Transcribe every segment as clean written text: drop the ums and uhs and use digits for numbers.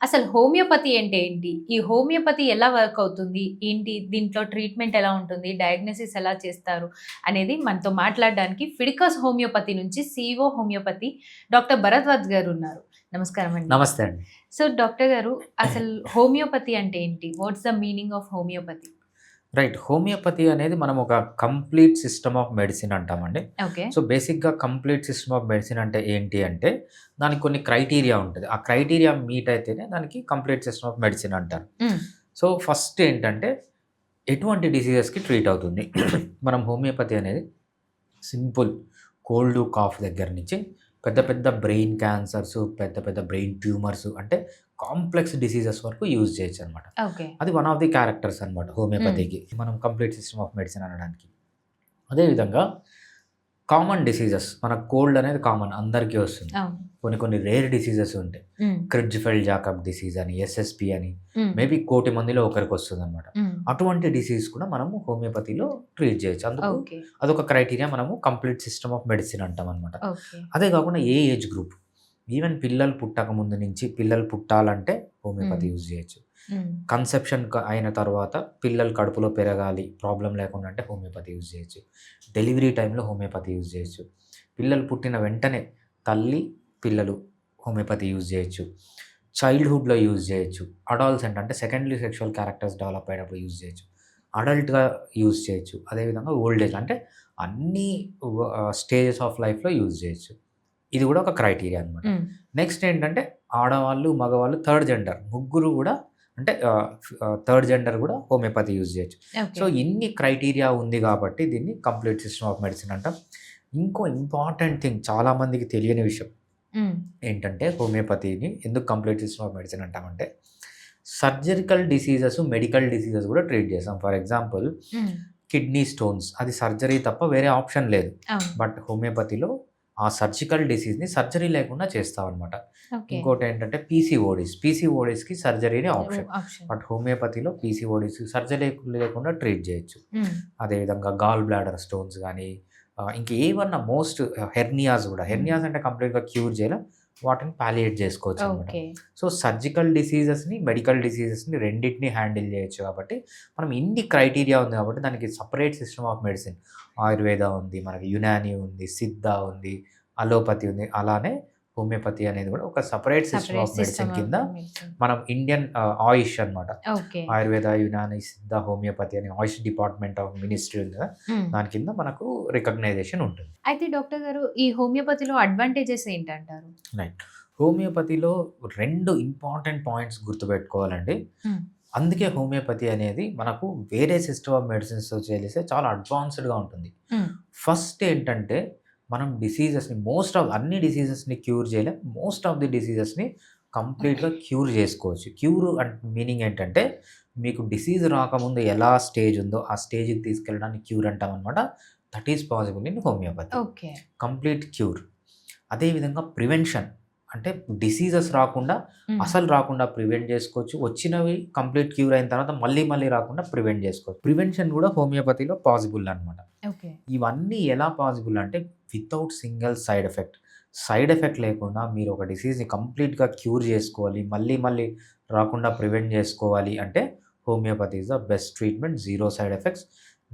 అసలు హోమియోపతి అంటే ఏంటి? ఈ హోమియోపతి ఎలా వర్క్ అవుతుంది? ఏంటి? దీంట్లో ట్రీట్మెంట్ ఎలా ఉంటుంది? డయాగ్నోసిస్ ఎలా చేస్తారు? అనేది మనతో మాట్లాడడానికి ఫిడికస్ హోమియోపతి నుంచి సీఈఓ హోమియోపతి డాక్టర్ భరద్వాజ్ గారు ఉన్నారు. నమస్కారం అండి. నమస్తే అండి. సో డాక్టర్ గారు, అసలు హోమియోపతి అంటే ఏంటి? What's the meaning of homeopathy? Right. Homeopathy అనేది మనం ఒక కంప్లీట్ సిస్టమ్ ఆఫ్ మెడిసిన్ అంటామండి. ఓకే. సో, బేసిక్‌గా కంప్లీట్ సిస్టమ్ ఆఫ్ మెడిసిన్ అంటే ఏంటి అంటే, దానికి కొన్ని క్రైటీరియా ఉంటది. ఆ క్రైటీరియా మీట్ అయితేనే దానికి కంప్లీట్ సిస్టమ్ ఆఫ్ మెడిసిన్ అంటారు. హ్మ్. సో, ఫస్ట్ ఏంటంటే, ఎటువంటి డిసీజెస్‌కి ట్రీట్ అవుతుంది. మనం హోమియోపతి అనేది సింపుల్ కోల్డ్, కాఫ్ దగ్గర నుంచి పెద్ద పెద్ద బ్రెయిన్ క్యాన్సర్స్, పెద్ద పెద్ద బ్రెయిన్ ట్యూమర్స్ అంటే కాంప్లెక్స్ డిసీజెస్ వరకు యూజ్ చేయొచ్చనమాట. ఓకే. అది వన్ ఆఫ్ ది క్యారెక్టర్స్ అనమాట హ్మ్. హోమియోపతికి. మనం కంప్లీట్ సిస్టమ్ ఆఫ్ మెడిసిన్ అనడానికి. అదే విధంగా కామన్ డిసీజెస్ మనకు కోల్డ్ అనేది కామన్ అందరికీ వస్తుంది. అవును. కొన్ని కొన్ని రేర్ డిసీజెస్ ఉంటాయి. హ్మ్. క్రిడ్జ్‌ఫెల్డ్ జాకబ్ డిసీజ్ అని, ఎస్ఎస్‌పి అని హ్మ్. మేబీ 1,00,00,000 మందిలో ఒకరికొస్తదనమాట. హ్మ్. అటువంటి డిసీజ్ కూడా మనము హోమియోపతిలో ట్రీట్ చేయొచ్చు. అందుకు ఓకే. అదొక క్రైటీరియా మనము కంప్లీట్ సిస్టమ్ ఆఫ్ మెడిసిన్ అంటామనమాట. ఓకే. అదే కాకుండా ఏ ఏజ్ గ్రూప్ ఈవెన్ పిల్లలు పుట్టక ముందు నుంచి పిల్లలు పుట్టాలంటే హ్మ్. హోమియోపతి యూజ్ చేయొచ్చు. హ్మ్. కన్సెప్షన్ అయిన తర్వాత పిల్లలు కడుపులో పెరగాలి, ప్రాబ్లమ్ లేకుండా అంటే హోమియోపతి యూజ్ చేయొచ్చు. డెలివరీ టైంలో హోమియోపతి యూజ్ చేయొచ్చు. పిల్లలు పుట్టిన వెంటనే తల్లి, పిల్లలు హోమియోపతి యూజ్ చేయొచ్చు. చైల్డ్‌హుడ్‌లో యూజ్ చేయొచ్చు. అడాలసెంట్ అంటే సెకండరీ సెక్షువల్ క్యారెక్టర్స్ డెవలప్ అయినప్పుడు యూజ్ చేయొచ్చు. అడల్ట్‌గా యూజ్ చేయొచ్చు. అదేవిధంగా ఓల్డ్ ఏజ్ అంటే అన్ని స్టేజెస్ ఆఫ్ లైఫ్‌లో యూజ్ చేయొచ్చు. ఇది కూడా ఒక క్రైటీరియా అనమాట. హ్మ్. నెక్స్ట్ ఏంటంటే ఆడవాళ్ళు, మగవాళ్ళు థర్డ్ జెండర్ ముగ్గురు గూడా అంటే థర్డ్ జెండర్ గూడా హోమియోపతి యూజ్ చేయొచ్చు. So, okay. ఇన్ని క్రైటీరియా ఉంది గాబట్టి దీన్ని కంప్లీట్ సిస్టమ్ ఆఫ్ మెడిసిన్ అంటాం. ఇంకో ఇంపార్టెంట్ థింగ్ చాలా మందికి తెలియని విషయం హ్మ్. ఏంటంటే హోమియోపతిని ఎందుకు కంప్లీట్ సిస్టమ్ ఆఫ్ మెడిసిన్ అంటామంటే సర్జరికల్ డిసీజెస్, మెడికల్ డిసీజెస్ గూడా ట్రీట్ చేస్తాం. For example hmm. Kidney stones అది సర్జరీ తప్ప వేరే ఆప్షన్ లేదు. అవును. బట్ హోమియోపతిలో ఆ సర్జికల్ డిసీజ్‌ని సర్జరీ లేకుండా చేస్తామనమాట. ఓకే. ఇంకోటేంటంటే పీసీఓడీస్‌కి సర్జరీనే ఆప్షన్. ఆప్షన్. బట్ హోమియోపతిలో పీసీఓడీస్ సర్జరీ లేకుండా ట్రీట్ జేయొచ్చు. హ్మ్. అదేవిధంగా గాల్ బ్లాడర్ స్టోన్స్ గానీ, ఇంకేవన్నా మోస్ట్ హెర్నియాస్ గూడా. హ్మ్. హెర్నియాస్ అంటే కంప్లీట్‌గా క్యూర్ జేయలేం. వాటిని పాలియేట్ జేసుకోవచ్చనమాట. ఓకే. సో, సర్జికల్ డిసీజెస్‌ని, మెడికల్ డిసీజెస్‌ని రెండిటిని హ్యాండిల్ జేయొచ్చు కాబట్టి, మనం ఇన్ని క్రైటీరియా ఉంది కాబట్టి దానికి separate system of medicine Ayurveda ఉంది, మనకి యునాని ఉంది, సిద్ధ ఉంది, అలోపతి ఉంది. అలానే హోమియోపతి అనేది కూడా ఒక separate system separate of medicine system of కింద మెడిసిన్. మనం ఇండియన్ ఆయుష్ అనమాట. ఓకే. ఆయుర్వేద, యునాని, సిద్ధ, హోమియోపతి అని ఆయుష్ డిపార్ట్‌మెంట్ ఆఫ్ మినిస్ట్రీ ఉంది కదా! హ్మ్. దాని కింద మనకు రికగ్నైజేషన్ ఉంటుంది. అయితే డాక్టర్ గారు, ఈ హోమియోపతిలో అడ్వాంటేజెస్ ఏంటంటారు? రైట్. హోమియోపతిలో 2 ఇంపార్టెంట్ పాయింట్స్ గుర్తుపెట్టుకోవాలండి. హ్మ్. అందుకే హోమియోపతి అనేది మనకు వేరే సిస్టమ్ ఆఫ్ మెడిసిన్స్‌తో చేలిస్తే చాలా అడ్వాన్స్‌డ్‌గా ఉంటుంది. హ్మ్. ఫస్ట్ ఏంటంటే, మనం డిసీజెస్‌ని మోస్ట్ ఆఫ్ అన్ని డిసీజెస్‌ని క్యూర్ చేయలేం. మోస్ట్ ఆఫ్ ది డిసీజెస్‌ని కంప్లీట్‌గా క్యూర్ చేసుకోవచ్చు. క్యూర్ మీనింగ్ ఏంటంటే, మీకు డిసీజ్ రాకముందు ఎలా స్టేజ్ ఉందో, ఆ స్టేజ్‌కి తీసుకెళ్ళడాన్ని క్యూర్ అంటామనమాట. That is possible in homeopathy. Okay. Complete cure. అదే విధంగా ప్రివెన్షన్ అంటే డిసీజెస్ రాకుండా, హ్మ్. అసలు రాకుండా ప్రివెంట్ చేసుకోవచ్చు. వచ్చినవి కంప్లీట్ క్యూర్ అయిన తర్వాత మళ్ళీ మళ్ళీ రాకుండా ప్రివెంట్ చేసుకోవచ్చు. ప్రివెన్షన్ కూడా హోమియోపతిలో పాసిబుల్ అనమాట. ఓకే. ఇవన్నీ ఎలా పాసిబుల్ అంటే without single side effect. Side effect లేకుండా మీరు ఒక డిసీజ్‌ని కంప్లీట్‌గా క్యూర్ చేసుకోవాలి. మళ్ళీ మళ్ళీ రాకుండా ప్రివెంట్ చేసుకోవాలి అంటే homeopathy is the best treatment. Zero side effects.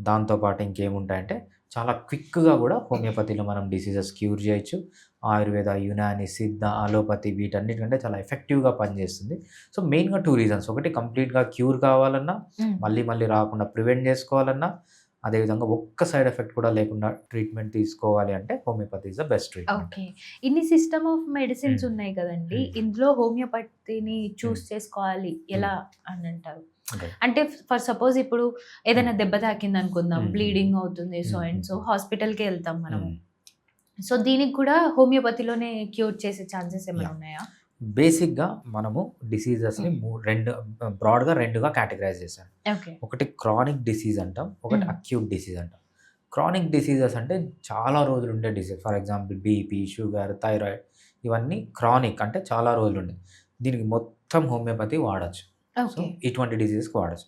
దాంతో పాటు ఇంకేముంటాయంటే చాలా క్విక్‌గా గూడా హోమియోపతిలో మనం డిసీజెస్ క్యూర్ జేయొచ్చు. ఆయుర్వేద, యునాని, సిద్ధ, అలోపతి వీటన్నిటికంటే చాలా ఎఫెక్టివ్‌గా పనిజేస్తుంది. సో, మెయిన్‌గా 2 రీజన్స్. ఒకటి కంప్లీట్‌గా క్యూర్ కావాలన్నా, హ్మ్. మళ్ళీ మళ్ళీ రాకుండా ప్రివెంట్ జేసుకోవాలన్నా, అదేవిధంగా ఒక్క సైడ్ ఎఫెక్ట్ కూడా లేకుండా ట్రీట్మెంట్ తీసుకోవాలి అంటే homeopathy is the best treatment. Okay. ఇన్ని సిస్టమ్ ఆఫ్ మెడిసిన్స్ హ్మ్. ఉన్నాయి కదండీ! హ్మ్. ఇందులో హోమియోపతిని హ్మ్. చూస్ చేసుకోవాలి హ్మ్. ఎలా అనంటారు? రైట్. అంటే ఫర్ సపోజ్ ఇప్పుడు హ్మ్. ఏదైనా దెబ్బ తాకిందనుకుందాం, హ్మ్. హ్మ్. బ్లీడింగ్ అవుతుంది. సో హ్మ్. అండ్ హ్మ్. సో హాస్పిటల్‌కే ఎళ్తాం మనము. హ్మ్. సో దీనికి కూడా హోమియోపతిలోనే క్యూర్ చేసే ఛాన్సెస్ ఏమైనా యాహ్! ఉన్నాయా? బేసిక్‌గా మనము డిసీజెస్‌ని బ్రాడ్‌గా 2గా కేటగరైజ్ చేశాం. ఓకే. ఒకటి క్రానిక్ డిసీజ్ అంటాం. ఒకటి హ్మ్. అక్యూట్ డిసీజ్ అంటాం. క్రానిక్ డిసీజెస్ అంటే చాలా రోజులు ఉండే disease. For example BP, sugar, thyroid ఇవన్నీ క్రానిక్ అంటే చాలా రోజులుండే. దీనికి మొత్తం హోమియోపతి వాడొచ్చు. So, okay. ఇటువంటి డిసీజెస్‌కి వాడొచ్చు.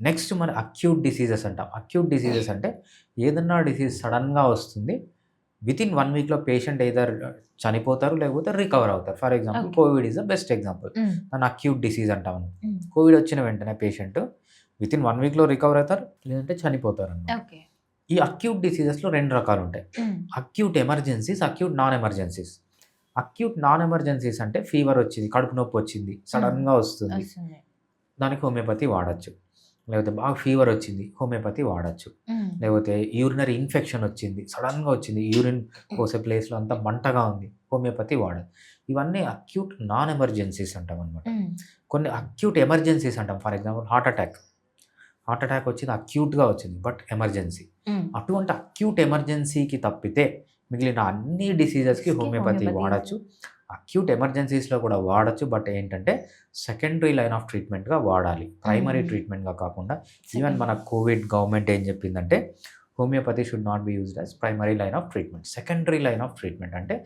నెక్స్ట్ మన అక్యూట్ డిసీజెస్ అంటాం. అక్యూట్ డిసీజెస్ అంటే ఏదన్నా డిసీజ్ సడెన్‌గా వస్తుంది. వితిన్ 1 వీక్‌లో పేషెంట్ ఎయిదర్ చనిపోతారు, లేకపోతే రికవర్ అవుతారు. For example okay. Covid is the best example. దాన్ని అక్యూట్ డిసీజ్ అంటాము. హ్మ్. కోవిడ్ వచ్చిన వెంటనే పేషెంట్ వితిన్ 1 వీక్‌లో రికవర్ అవుతారు, లేదంటే చనిపోతారనమాట. ఓకే. ఈ అక్యూట్ డిసీజెస్‌లో 2 రకాలుంటాయి. Acute emergencies, acute non emergencies. Acute non emergencies అంటే ఫీవర్ వచ్చింది, కడుపు నొప్పి వచ్చింది, సడెన్‌గా వస్తుంది. వస్తుంది. దానికి హోమియోపతి వాడొచ్చు. లేకపోతే బాగా ఫీవర్ వచ్చింది, హోమియోపతి వాడొచ్చు. హ్మ్. లేకపోతే యూరినరీ ఇన్ఫెక్షన్ వచ్చింది, సడెన్‌గా వచ్చింది, యూరిన్ పోసే ప్లేస్‌లో అంతా మంటగా ఉంది, హోమియోపతి వాడాలి. ఇవన్నీ అక్యూట్ నాన్ ఎమర్జెన్సీస్ అంటామనమాట. హ్మ్. కొన్ని అక్యూట్ ఎమర్జెన్సీస్ అంటాం. For example heart attack. Heart attack వచ్చింది, అక్యూట్‌గా వచ్చింది, బట్ ఎమర్జెన్సీ. హ్మ్. అటువంటి అక్యూట్ ఎమర్జెన్సీకి తప్పితే మిగిలిన అన్ని డిసీజెస్‌కి హోమియోపతి వాడొచ్చు. అక్యూట్ ఎమర్జెన్సీస్‌లో కూడా వాడొచ్చు. బట్ ఏంటంటే సెకండరీ లైన్ ఆఫ్ ట్రీట్మెంట్‌గా వాడాలి. ప్రైమరీ ట్రీట్మెంట్‌గా కాకుండా. ఈవెన్ మన కోవిడ్ గవర్నమెంట్ ఏం చెప్పిందంటే homeopathy should not be used as primary line of treatment. Secondary line of treatment అంటే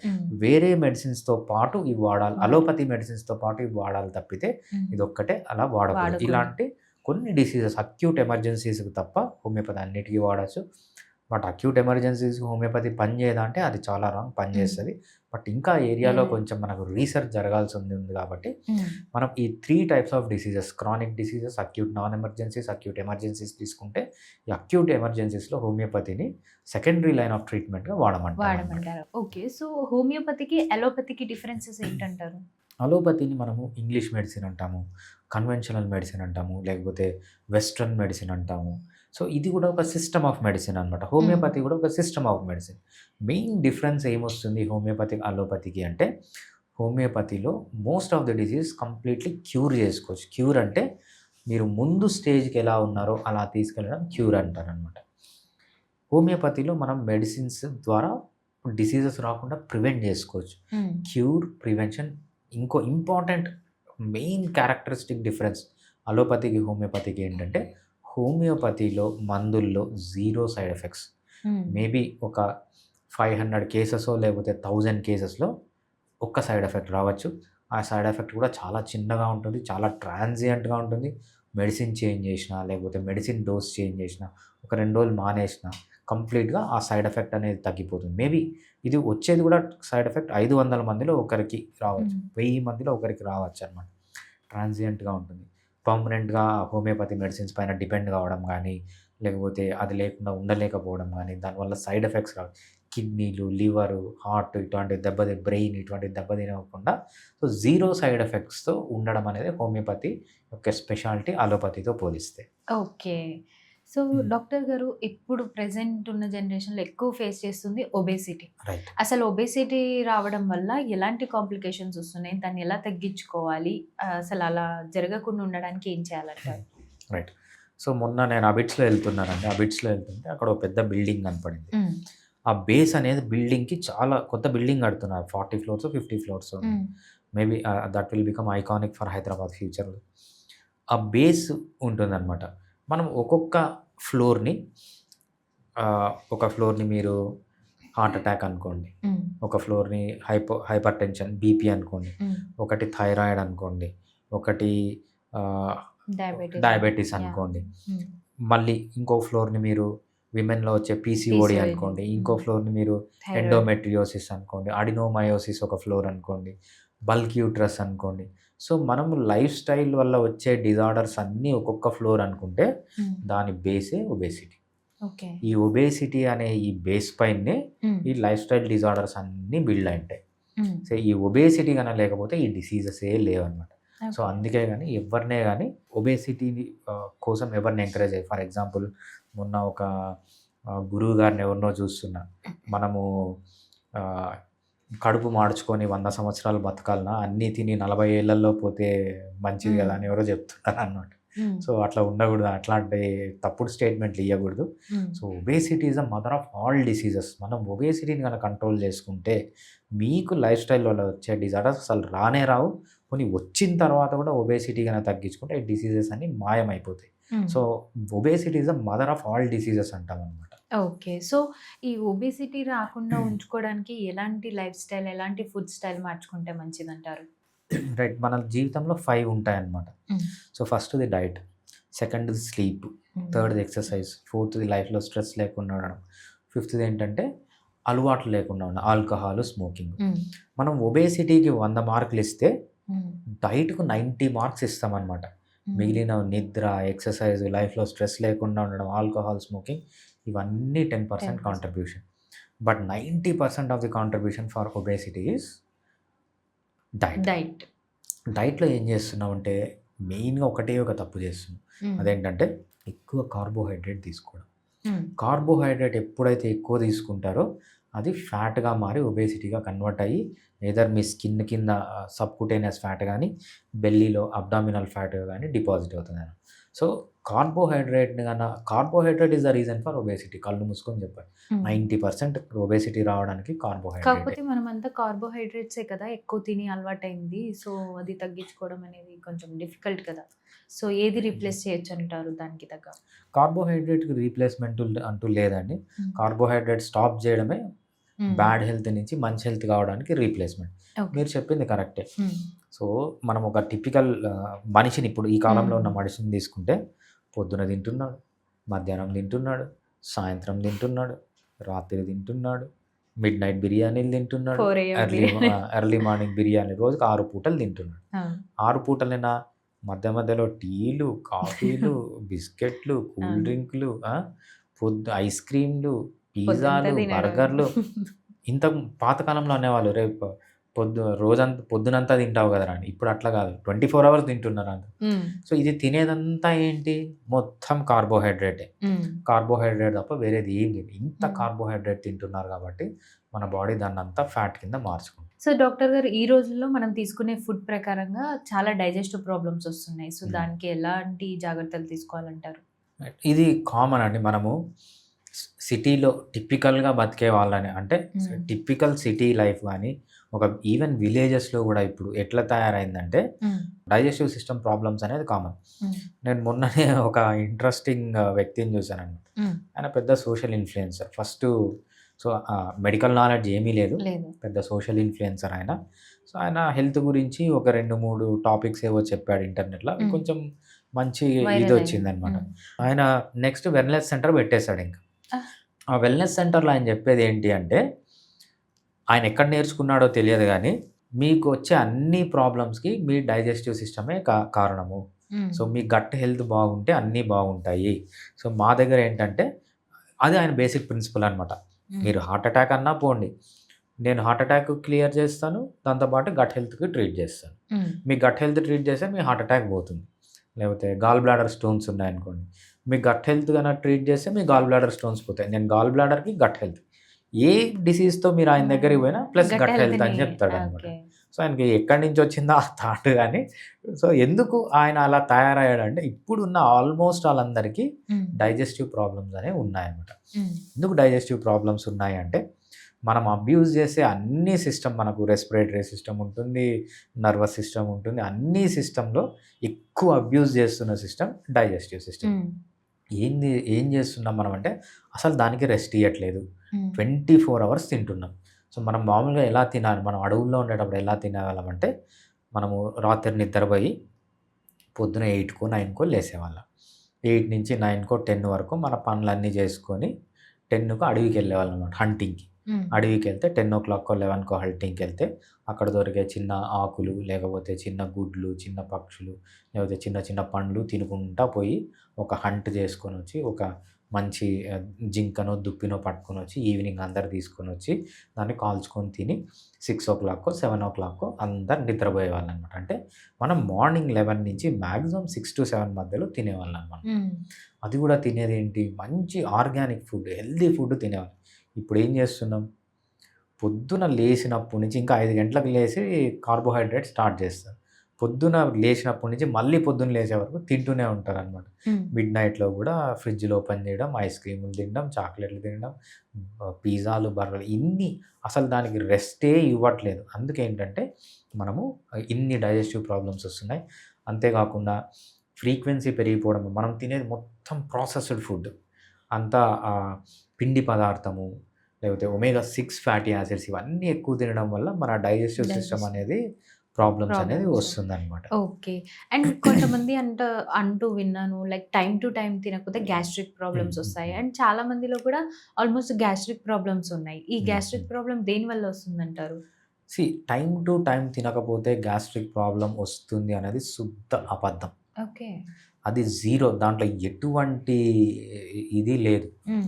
వేరే మెడిసిన్స్‌తో పాటు ఇవి వాడాలి. అలోపతి మెడిసిన్స్‌తో పాటు ఇవి వాడాలి తప్పితే ఇదొక్కటే అలా వాడకూడదు. ఇలాంటి కొన్ని డిసీజెస్ అక్యూట్ ఎమర్జెన్సీస్‌కి తప్ప హోమియోపతి అన్నిటికి వాడొచ్చు. బట్ అక్యూట్ ఎమర్జెన్సీస్‌కి హోమియోపతి పనిచేయదా అంటే అది చాలా రాంగ్, పనిచేస్తది. బట్ ఇంకా ఏరియాలో కొంచెం మనకు రీసెర్చ్ జరగాల్సి ఉంది కాబట్టి మనం ఈ 3 types of diseases, chronic diseases, acute non emergencies, acute emergencies తీసుకుంటే ఈ అక్యూట్ ఎమర్జెన్సీస్‌లో హోమియోపతిని సెకండరీ లైన్ ఆఫ్ ట్రీట్మెంట్‌గా వాడమంటారు. ఓకే. సో హోమియోపతికి, అలోపతికి డిఫరెన్సెస్ ఏంటంటారు? అలోపతిని మనము ఇంగ్లీష్ మెడిసిన్ అంటాము, కన్వెన్షనల్ మెడిసిన్ అంటాము, లేకపోతే వెస్టర్న్ మెడిసిన్ అంటాము. సో, ఇది కూడా ఒక సిస్టమ్ ఆఫ్ మెడిసిన్ అనమాట. హోమియోపతి కూడా ఒక system of medicine. Main difference ఏమొస్తుంది హోమియోపతి, అలోపతికి అంటే హోమియోపతిలో most of the disease completely cure చేసుకోవచ్చు. క్యూర్ అంటే మీరు ముందు స్టేజ్‌కి ఎలా ఉన్నారో అలా తీసుకెళ్ళడం క్యూర్ అంటారనమాట. హోమియోపతిలో మనం మెడిసిన్స్ ద్వారా డిసీజెస్ రాకుండా ప్రివెంట్ చేసుకోవచ్చు. Cure, prevention. ఇంకో ఇంపార్టెంట్ మెయిన్ క్యారెక్టరిస్టిక్ డిఫరెన్స్ అలోపతికి, హోమియోపతికి ఏంటంటే హోమియోపతిలో మందుల్లో 0 సైడ్ ఎఫెక్ట్స్. మేబీ ఒక 500 కేసెసో లేకపోతే 1000 కేసెస్‌లో ఒక్క సైడ్ ఎఫెక్ట్ రావచ్చు. ఆ సైడ్ ఎఫెక్ట్ కూడా చాలా చిన్నగా ఉంటుంది, చాలా ట్రాన్సియంట్‌గా ఉంటుంది. మెడిసిన్ చేంజ్ చేసినా, లేకపోతే మెడిసిన్ డోస్ చేంజ్ చేసినా, ఒక 2 రోజులు మానేసినా కంప్లీట్‌గా ఆ సైడ్ ఎఫెక్ట్ అనేది తగ్గిపోతుంది. మేబీ ఇది వచ్చేది కూడా సైడ్ ఎఫెక్ట్ 500 మందిలో ఒకరికి రావచ్చు, 1000 మందిలో ఒకరికి రావచ్చనమాట. ట్రాన్సియంట్‌గా ఉంటుంది. పర్మనెంట్‌గా హోమియోపతి మెడిసిన్స్ పైన డిపెండ్ కావడం గానీ, లేకపోతే అది లేకుండా ఉండలేకపోవడం గానీ, దానివల్ల సైడ్ ఎఫెక్ట్స్ రావచ్చు. కిడ్నీలు, లివరు, హార్ట్ ఇటువంటివి బ్రెయిన్ ఇటువంటివి దెబ్బతినకుండా సో, 0 సైడ్ ఎఫెక్ట్స్‌తో ఉండడం అనేది హోమియోపతి యొక్క స్పెషాలిటీ అలోపతితో పోలిస్తే. ఓకే. సో, డాక్టర్ గారు ఇప్పుడు ప్రెజెంట్ ఉన్న జనరేషన్‌లో ఎక్కువ ఫేస్ చేస్తుంది ఒబేసిటీ. రైట్. అసలు ఒబేసిటీ రావడం వల్ల ఎలాంటి కాంప్లికేషన్స్ వస్తున్నాయి? దాన్ని ఎలా తగ్గించుకోవాలి? అసలు అలా జరగకుండా ఉండడానికి ఏం చేయాలంటారు? రైట్. సో, మొన్న నేను అబిడ్స్‌లో వెళ్తున్నానండి. అబిడ్స్‌లో వెళ్తుంటే అక్కడ ఒక పెద్ద బిల్డింగ్ కనపడింది. ఆ బేస్ అనేది బిల్డింగ్‌కి చాలా కొత్త బిల్డింగ్ కడుతున్నారు. 40 ఫ్లోర్సో, 50 ఫ్లోర్సో. Maybe that will become iconic for Hyderabad ఫ్యూచర్‌లో. ఆ బేస్ ఉంటుందనమాట. మనం ఒక్కొక్క ఫ్లోర్‌ని ఒక ఫ్లోర్‌ని మీరు హార్ట్ అటాక్ అనుకోండి. ఒక ఫ్లోర్‌ని హైపర్ టెన్షన్, బీపీ అనుకోండి. ఒకటి థైరాయిడ్ అనుకోండి. ఒకటి డయాబెటిస్ అనుకోండి. మళ్ళీ ఇంకో ఫ్లోర్‌ని మీరు విమెన్‌లో వచ్చే పీసీఓడీ అనుకోండి. ఇంకో ఫ్లోర్‌ని మీరు ఎండోమెట్రియోసిస్ అనుకోండి. అడినోమయోసిస్ ఒక ఫ్లోర్ అనుకోండి. బల్క్ యూట్రస్ అనుకోండి. సో, మనము లైఫ్ స్టైల్ వల్ల వచ్చే డిజార్డర్స్ అన్నీ ఒక్కొక్క ఫ్లోర్ అనుకుంటే దాని బేసే ఒబేసిటీ. ఓకే. ఈ ఒబేసిటీ అనే ఈ బేస్ పైనే ఈ లైఫ్ స్టైల్ డిజార్డర్స్ అన్నీ బిల్డ్ అయ్యుంటాయి. సో, ఈ ఒబేసిటీ గాని లేకపోతే ఈ డిసీజెసే లేవనమాట. సో, అందుకే గాని ఎవరినే గాని ఒబేసిటీ కోసం ఎవరిని ఎంకరేజ్ చేయరు. ఫర్ ఎగ్జాంపుల్ మొన్న ఒక గురువు గారిని ఎవరినో చూస్తున్నా. మనము కడుపు మాడ్చుకొని 100 సంవత్సరాలు బతకాలనా, అన్నీ తిని 40 ఏళ్లలో పోతే మంచిది కదా అని ఎవరో చెప్తున్నారనమాట. సో, అట్లా ఉండకూడదు. అట్లాంటి తప్పుడు స్టేట్మెంట్లు ఇయ్యకూడదు. So, obesity is the mother of all diseases. మనం ఒబేసిటీని గనక కంట్రోల్ చేసుకుంటే మీకు లైఫ్ స్టైల్ వల్ల వచ్చే డిజార్డర్స్ అసలు రానే రావు. పోనీ వచ్చిన తర్వాత కూడా ఒబేసిటీ గనక తగ్గించుకుంటే ఈ డిసీజెస్ అన్నీ మాయమైపోతాయి. So, obesity is the mother of all diseases అంటామనమాట. ఓకే. సో, ఈ ఒబేసిటీ రాకుండా ఉంచుకోవడానికి ఎలాంటి లైఫ్ స్టైల్, ఎలాంటి ఫుడ్ స్టైల్ మార్చుకుంటే మంచిదంటారు? రైట్. మన జీవితంలో 5 ఉంటాయన్నమాట. సో, ఫస్ట్‌ది డైట్, సెకండ్‌ది స్లీప్, థర్డ్‌ది ఎక్సర్సైజ్, ఫోర్త్‌ది లైఫ్‌లో స్ట్రెస్ లేకుండా ఉండడం, ఫిఫ్త్‌ది ఏంటంటే అలవాట్లు లేకుండా ఉన్న ఆల్కహాల్, స్మోకింగ్. మనం ఒబేసిటీకి 100 మార్కులు ఇస్తే డైట్‌కు 90 మార్క్స్ ఇస్తామనమాట. మిగిలిన నిద్ర, ఎక్సర్సైజ్, లైఫ్‌లో స్ట్రెస్ లేకుండా ఉండడం, ఆల్కహాల్, స్మోకింగ్ ఇవన్నీ 10% 10%. Contribution. But 90% of the contribution for obesity is diet. Diet. డైట్‌లో ఏం చేస్తున్నామంటే మెయిన్‌గా ఒకటే ఒక తప్పు చేస్తున్నాం. అదేంటంటే ఎక్కువ కార్బోహైడ్రేట్ తీసుకోవడం. కార్బోహైడ్రేట్ ఎప్పుడైతే ఎక్కువ తీసుకుంటారో అది ఫ్యాట్‌గా మారి ఒబేసిటీగా కన్వర్ట్ అయ్యి ఎయిదర్ మీ స్కిన్ కింద సబ్‌కుటేనియస్ ఫ్యాట్ గానీ, బెల్లీలో అబ్డామినల్ ఫ్యాట్ గానీ డిపాజిట్ అవుతుందనమాట. So, carbohydrate is the reason for obesity. కళ్ళు మూసుకొని చెప్పండి. 90% ఒబేసిటీ రావడానికి కార్బోహైడ్రేటే. కాకపోతే మనమంతా కార్బోహైడ్రేట్సే కదా ఎక్కువ తిని అలవాటైంది. సో, అది తగ్గించుకోవడం అనేది కొంచెం డిఫికల్ట్ కదా! సో, ఏది రీప్లేస్ చేయొచ్చు అంటారు దానికి తగ్గ? కార్బోహైడ్రేట్‌కి రీప్లేస్‌మెంట్ అంటూ లేదండి. కార్బోహైడ్రేట్ స్టాప్ చేయడమే బ్యాడ్ హెల్త్ నుంచి మంచి హెల్త్ కావడానికి రీప్లేస్‌మెంట్. ఓకే. మీరు చెప్పింది కరెక్టే. సో, మనం ఒక టిపికల్ మనిషిని ఇప్పుడు ఈ కాలంలో ఉన్న మనిషిని తీసుకుంటే పొద్దున తింటున్నాడు, మధ్యాహ్నం తింటున్నాడు, సాయంత్రం తింటున్నాడు, రాత్రి తింటున్నాడు, మిడ్‌నైట్ బిర్యానీలు తింటున్నాడు, 4 AM biryani. Early morning biryani రోజుకి 6 పూటలు తింటున్నాడు. 6 పూటలేనా మధ్యలో టీలు, కాఫీలు, బిస్కెట్లు, కూల్ డ్రింక్‌లు, ఐస్ క్రీమ్‌లు, పొద్దంతా పిజ్జాలు, తినడం. బర్గర్‌లు. ఇంత పాతకాలంలో అనేవాళ్ళు రేపు పొద్దునంతా తింటావు కదరా అని. ఇప్పుడు అట్లా కాదు. 24 అవర్స్ తింటున్నారు అందరూ. సో, ఇది తినేదంతా ఏంటి? మొత్తం కార్బోహైడ్రేటే. కార్బోహైడ్రేట్ తప్ప వేరేది ఏం లేదు. ఇంత కార్బోహైడ్రేట్ తింటున్నారు కాబట్టి మన బాడీ దాన్నంతా ఫ్యాట్ కింద మార్చుకుంటుంది. సో, డాక్టర్ గారు ఈ రోజుల్లో మనం తీసుకునే ఫుడ్ ప్రకారంగా చాలా డైజెస్టివ్ ప్రాబ్లమ్స్ వస్తున్నాయి. సో, దానికి ఎలాంటి జాగ్రత్తలు తీసుకోవాలంటారు? ఇది కామన్ అండి. మనము సిటీలో టిపికల్‌గా బతికే వాళ్ళని అంటే టిపికల్ సిటీ లైఫ్ గానీ, ఒక ఈవెన్ విలేజెస్‌లో గూడా ఇప్పుడు ఎట్లా తయారైందంటే డైజెస్టివ్ సిస్టమ్ ప్రాబ్లమ్స్ అనేది కామన్. నేను మొన్ననే ఒక ఇంట్రెస్టింగ్ వ్యక్తిని చూశాననమాట. ఆయన పెద్ద సోషల్ ఇన్‌ఫ్లుయెన్సర్. మెడికల్ నాలెడ్జ్ ఏమీ లేదు. పెద్ద సోషల్ ఇన్‌ఫ్లుయెన్సర్ ఆయన. సో, ఆయన హెల్త్ గురించి ఒక 2, 3 టాపిక్స్ ఏవో చెప్పాడు ఇంటర్నెట్‌లో. అవి కొంచెం మంచి ఇదొచ్చిందనమాట. ఆయన నెక్స్ట్ వెల్‌నెస్ సెంటర్ పెట్టేసాడింక. ఆ వెల్‌నెస్ సెంటర్‌లో ఆయన చెప్పేది ఏంటి అంటే, ఆయన ఎక్కడ నేర్చుకున్నాడో తెలియదు గానీ, మీకు వచ్చే అన్ని ప్రాబ్లమ్స్‌కి మీ డైజెస్టివ్ సిస్టమే కారణము. సో, మీ గట్ హెల్త్ బాగుంటే అన్నీ బాగుంటాయి. సో, మా దగ్గర ఏంటంటే అది ఆయన బేసిక్ ప్రిన్సిపల్ అనమాట. మీరు హార్ట్ అటాక్ అన్నా పోండి. నేను హార్ట్ అటాక్ క్లియర్ చేస్తాను. దాంతో పాటు గట్ హెల్త్‌కి ట్రీట్ చేస్తాను. మీ గట్ హెల్త్ ట్రీట్ చేస్తే మీ హార్ట్ అటాక్ పోతుంది. లేకపోతే గాల్ బ్లాడర్ స్టోన్స్ ఉన్నాయనుకోండి. మీ గట్ హెల్త్ గన ట్రీట్ చేస్తే మీ గాల్ బ్లాడర్ స్టోన్స్ పోతాయి. నేను గాల్ బ్లాడర్‌కి గట్ హెల్త్. ఏ డిసీజ్‌తో మీరు ఆయన దగ్గరికి పోయినా ప్లస్ గట్ హెల్త్ అని చెప్తాడనమాట. సో, ఆయనకి ఎక్కడి నుంచి వచ్చిందో ఆ థాట్ గానీ, సో, ఎందుకు ఆయన అలా తయారయ్యాడంటే ఇప్పుడున్న ఆల్మోస్ట్ ఆళ్ళందరికీ డైజెస్టివ్ ప్రాబ్లమ్స్ అనేవి ఉన్నాయన్నమాట. ఎందుకు డైజెస్టివ్ ప్రాబ్లమ్స్ ఉన్నాయంటే, మనం అబ్యూజ్ చేసే అన్ని సిస్టమ్ మనకు రెస్పిరేటరీ సిస్టమ్ ఉంటుంది, నర్వస్ సిస్టమ్ ఉంటుంది. అన్ని సిస్టమ్‌లో ఎక్కువ అబ్యూజ్ చేస్తున్న సిస్టమ్ డైజెస్టివ్ సిస్టమ్. ఏం చేస్తున్నాం మనం అంటే అసలు దానికి రెస్ట్ ఇయ్యట్లేదు. 24 అవర్స్ తింటున్నాం. సో, మనం మామూలుగా ఎలా తినాలి? మనం అడవుల్లో ఉండేటప్పుడు ఎలా తినేవాళ్ళమంటే, మనము రాత్రి నిద్రపోయి పొద్దున 8కో, 9కో లేసేవాళ్ళం. 8-9కో, 10 వరకు మన పనులన్నీ చేసుకొని 10కు అడవికెళ్ళేవాళ్ళం అన్నమాట హంటింగ్‌కి. అడవికెళ్తే 10:00కో, 11కో హంటింగ్‌కెళ్తే అక్కడ దొరికే చిన్న ఆకులు, లేకపోతే చిన్న గుడ్లు, చిన్న పక్షులు, లేకపోతే చిన్న చిన్న పండ్లు తినుకుంటా పోయి ఒక హంట్ చేసుకొనొచ్చి ఒక మంచి జింకనో, దుప్పినో పట్టుకొనొచ్చి ఈవినింగ్ అందరూ తీసుకొనొచ్చి దాన్ని కాల్చుకొని తిని 6:00కో, 7:00కో అందరూ నిద్రపోయేవాళ్ళనమాట. అంటే మనం మార్నింగ్ 11 నుంచి మాక్సిమం 6-7 మధ్యలో తినేవాళ్ళం మనం. అది కూడా తినేదేంటి? మంచి ఆర్గానిక్ ఫుడ్, హెల్తీ ఫుడ్ తినేవాళ్ళం. ఇప్పుడేం చేస్తున్నాం? పొద్దున లేసినప్పటి నుంచి ఇంకా 5 గంటలకు లేసి కార్బోహైడ్రేట్ స్టార్ట్ చేస్తారు. పొద్దున లేచినప్పటి నుంచి మళ్ళీ పొద్దున్న లేసే వరకు తింటూనే ఉంటారనమాట. మిడ్‌నైట్‌లో కూడా ఫ్రిడ్జ్‌లు ఓపెన్ చేయడం, ఐస్ క్రీములు తినడం, చాక్లెట్‌లు తినడం, పిజ్జాలు, బర్గర్‌లు ఇన్ని అసలు దానికి రెస్టే ఇవ్వట్లేదు. అందుకేంటంటే మనము ఇన్ని డైజెస్టివ్ ప్రాబ్లమ్స్ వస్తున్నాయి. అంతేకాకుండా ఫ్రీక్వెన్సీ పెరిగిపోవడం, మనం తినేది మొత్తం ప్రాసెస్డ్ ఫుడ్. అంతా పిండి పదార్థము, లేకపోతే ఒమేగా 6 ఫ్యాటీ యాసిడ్స్ ఇవన్నీ ఎక్కువ తినడం వల్ల మన డైజెస్టివ్ సిస్టమ్ అనేది ప్రాబ్లమ్స్ అనేది ప్రాబ్లమ్స్. వస్తుందనమాట. ఓకే. అండ్ కొంతమంది అంటూ విన్నాను. లైక్ టైమ్ టు టైమ్ తినకపోతే గ్యాస్ట్రిక్ హ్మ్. ప్రాబ్లమ్స్ హ్మ్. వస్తాయి. హ్మ్. అండ్ చాలా మందిలో కూడా ఆల్మోస్ట్ గ్యాస్ట్రిక్ ప్రాబ్లమ్స్ ఉన్నాయి. ఈ హ్మ్. హ్మ్. గ్యాస్ట్రిక్ ప్రాబ్లమ్ దేనివల్ల వస్తుందంటారు? టైమ్ టు టైమ్ తినకపోతే గ్యాస్ట్రిక్ ప్రాబ్లమ్ వస్తుంది అనేది శుద్ధ అబద్ధం. ఓకే. అది జీరో. దాంట్లో ఎటువంటి ఇది లేదు. హ్మ్.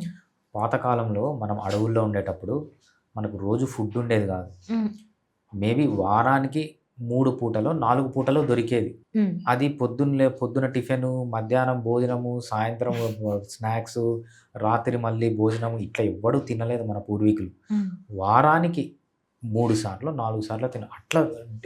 పాతకాలంలో మనం అడవుల్లో ఉండేటప్పుడు మనకు రోజు ఫుడ్ ఉండేది కాదు. హ్మ్. మేబీ వారానికి 3 పూటలో, 4 పూటలో దొరికేది. హ్మ్. అది పొద్దున టిఫిను, మధ్యాహ్నం భోజనము, సాయంత్రం స్నాక్సు, రాత్రి మళ్ళీ భోజనము ఇట్లా ఎవ్వడు తినలేదు మన పూర్వీకులు. హ్మ్. వారానికి 3 సార్లో, 4 సార్లో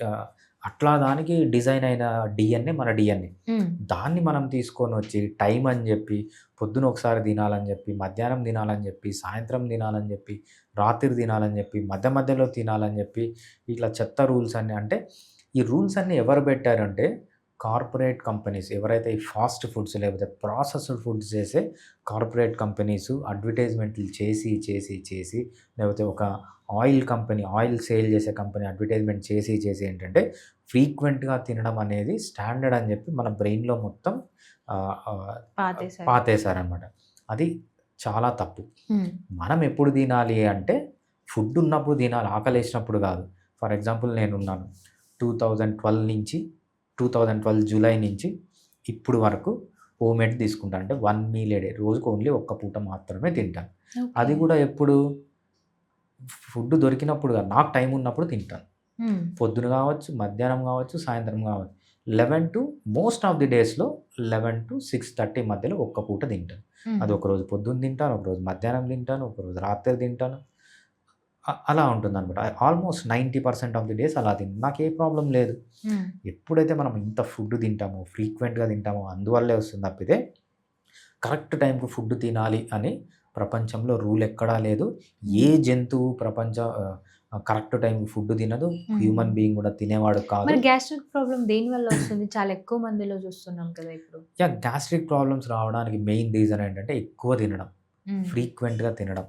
ఆహ్, అట్లా దానికి డిజైన్ అయిన డీఎన్ఏ మన డీఎన్ఏ. హ్మ్. దాన్ని మనం తీసుకొనొచ్చి టైం అని జెప్పి, పొద్దున ఒకసారి తినాలని జెప్పి, మధ్యాహ్నం తినాలని జెప్పి, సాయంత్రం తినాలని జెప్పి, రాత్రి తినాలని జెప్పి, మధ్య మధ్యలో తినాలని జెప్పి, ఇట్లా చెత్త రూల్స్ అన్నీ అంటే, ఈ రూల్స్ అన్నీ ఎవరు పెట్టారంటే, కార్పొరేట్ కంపెనీస్ ఎవరైతే ఈ ఫాస్ట్ ఫుడ్స్ లేకపోతే ప్రాసెస్డ్ ఫుడ్స్ చేసే కార్పొరేట్ కంపెనీసు అడ్వర్టైజ్‌మెంట్లు చేసి లేకపోతే ఒక ఆయిల్ కంపెనీ, ఆయిల్ సేల్ చేసే కంపెనీ అడ్వర్టైజ్‌మెంట్ చేసి ఏంటంటే, ఫ్రీక్వెంట్‌గా తినడం అనేది స్టాండర్డ్ అని చెప్పి మన బ్రెయిన్‌లో మొత్తం ఆహ్, ఆహ్, పాతేశారు. పాతేశారనమాట. అది చాలా తప్పు. హ్మ్. మనం ఎప్పుడు తినాలి అంటే, ఫుడ్ ఉన్నప్పుడు తినాలి. ఆకలేసినప్పుడు కాదు. ఫర్ ఎగ్జాంపుల్ నేనున్నాను. 2012 నుంచి 2012 జూలై నుంచి ఇప్పుడు వరకు హోమ్‌మేడ్ తీసుకుంటా. అంటే 1 మీల్ ఏ డే. రోజుకి ఓన్లీ ఒక్క పూట మాత్రమే తింటాను. ఓకే. అది కూడా ఎప్పుడు ఫుడ్ దొరికినప్పుడు కాదు. నాకు టైం ఉన్నప్పుడు తింటాను. హ్మ్. పొద్దున కావచ్చు, మధ్యాహ్నం కావచ్చు, సాయంత్రం కావచ్చు. 11 టు మోస్ట్ ఆఫ్ ది డేస్‌లో 11-6:30 మధ్యలో ఒక్క పూట తింటాను. హ్మ్. అది ఒకరోజు పొద్దున్న తింటాను, ఒకరోజు మధ్యాహ్నం తింటాను, ఒకరోజు రాత్రి తింటాను. అలా ఉంటుందనమాట. ఆల్మోస్ట్ 90% ఆఫ్ ది డేస్ అలా నాకే ప్రాబ్లమ్ లేదు. హ్మ్. ఎప్పుడైతే మనం ఇంత ఫుడ్ తింటామో, ఫ్రీక్వెంట్‌గా తింటామో అందువల్లే వస్తుంది తప్పితే, కరెక్ట్ టైంకి ఫుడ్ తినాలి అని ప్రపంచంలో రూల్ ఎక్కడా లేదు. హ్మ్. ఏ జంతువు కరెక్ట్ టైంకి ఫుడ్ తినదు. హ్మ్. హ్యూమన్ బీయింగ్ కూడా తినేవాడు కాదు. మరి గ్యాస్ట్రిక్ ప్రాబ్లమ్ దేనివల్ల వస్తుంది? చాలా ఎక్కువ మందిలో చూస్తున్నాం కదా ఇప్పుడు. గ్యాస్ట్రిక్ ప్రాబ్లమ్స్ రావడానికి మెయిన్ రీజన్ ఏంటంటే ఎక్కువ తినడం, హ్మ్. ఫ్రీక్వెంట్‌గా తినడం,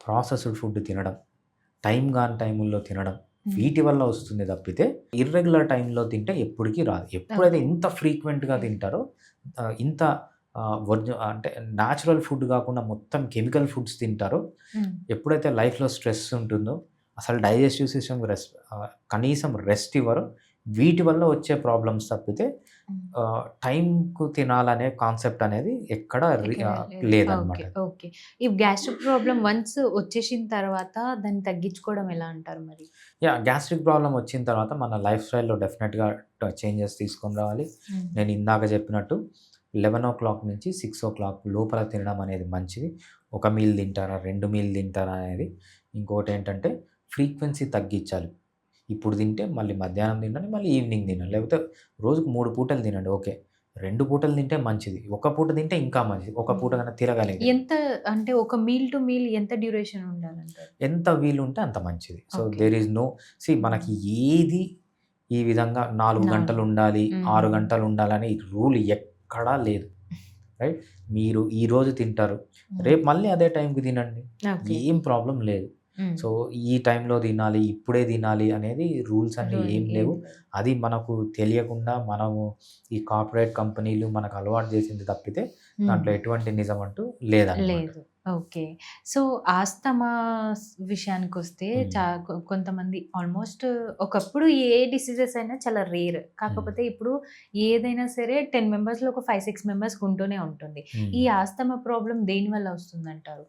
ప్రాసెస్డ్ ఫుడ్ తినడం, టైం గాని టైముల్లో తినడం. హ్మ్. వీటి వల్ల వస్తుంది తప్పితే, ఇర్రెగ్యులర్ టైంలో తింటే ఎప్పటికి రాదు. ఎప్పుడైతే ఓకే. ఇంత ఫ్రీక్వెంట్‌గా తింటారో ఇంత అంటే న్యాచురల్ ఫుడ్ కాకుండా మొత్తం కెమికల్ ఫుడ్స్ తింటారో, హ్మ్. ఎప్పుడైతే లైఫ్‌లో స్ట్రెస్ ఉంటుందో, అసలు డైజెస్టివ్ సిస్టమ్‌కి కనీసం రెస్ట్ ఇవ్వరో, వీటి వల్ల వచ్చే ప్రాబ్లమ్స్ తప్పితే హ్మ్. టైంకు తినాలనే కాన్సెప్ట్ అనేది ఎక్కడ ఇక్కడ లేదు. లేదనమాట. ఓకే. ఓకే. ఈ గ్యాస్ట్రిక్ ప్రాబ్లమ్ వన్స్ వచ్చేసిన తర్వాత దాన్ని తగ్గించుకోవడం ఎలా అంటారు మరి? గ్యాస్ట్రిక్ ప్రాబ్లమ్ వచ్చిన తర్వాత మన లైఫ్ స్టైల్‌లో డెఫినిట్‌గా చేంజెస్ తీసుకొని రావాలి. హ్మ్. నేను ఇందాక చెప్పినట్టు 11:00 నుంచి 6:00 లోపల తినడం అనేది మంచిది. ఒక మీల్ తింటారా? 2 మీల్ తింటారా? అనేది. ఇంకోటేంటంటే ఫ్రీక్వెన్సీ తగ్గించాలి. ఇప్పుడు తింటే మళ్ళీ మధ్యాహ్నం తినండి, మళ్ళీ ఈవినింగ్ తినండి. లేకపోతే రోజుకు 3 పూటలు తినండి ఓకే. 2 పూటలు తింటే మంచిది. ఒక పూట తింటే ఇంకా మంచిది. ఒక హ్మ్. పూట గనక తినగలిగితే. ఎంత అంటే ఒక మీల్ టు మీల్ ఎంత డ్యూరేషన్ ఉండాలంటారు? ఎంత వీలుంటే అంత మంచిది. So, okay. There is no మనకి హ్మ్. ఏది ఈ విధంగా 4 నార్మల్. గంటలుండాలి, 6 హ్మ్. గంటలుండాలని రూల్ ఎక్కడా లేదు. రైట్? మీరు ఈరోజు తింటారు. హ్మ్. రేపు మళ్ళీ అదే టైంకి తినండి. ఓకే. ఏం ప్రాబ్లమ్ లేదు. హ్మ్. సో, ఈ టైంలో తినాలి, ఇప్పుడే తినాలి అనేది రూల్స్ అన్నీ రూల్ ఏం ఏం లేవు. లేదు. అది మనకు తెలియకుండా మనము ఈ కార్పొరేట్ కంపెనీలు మనకు అలవాటు చేసింది తప్పితే హ్మ్. దాంట్లో ఎటువంటి నిజం అంటూ లేదనమాట. లేదు. ఓకే. సో, ఆస్తమా విషయానికొస్తే హ్మ్. కొంతమంది ఆల్మోస్ట్ ఒకప్పుడు ఏ డిసీజెస్ అయినా చాలా రేర్. హ్మ్. కాకపోతే ఇప్పుడు ఏదైనా సరే 10 మెంబర్స్‌లో ఒక 5, 6 మెంబర్స్‌కి ఉంటూనే ఉంటుంది. హ్మ్. ఈ ఆస్తమా ప్రాబ్లమ్ దేనివల్ల వస్తుందంటారు?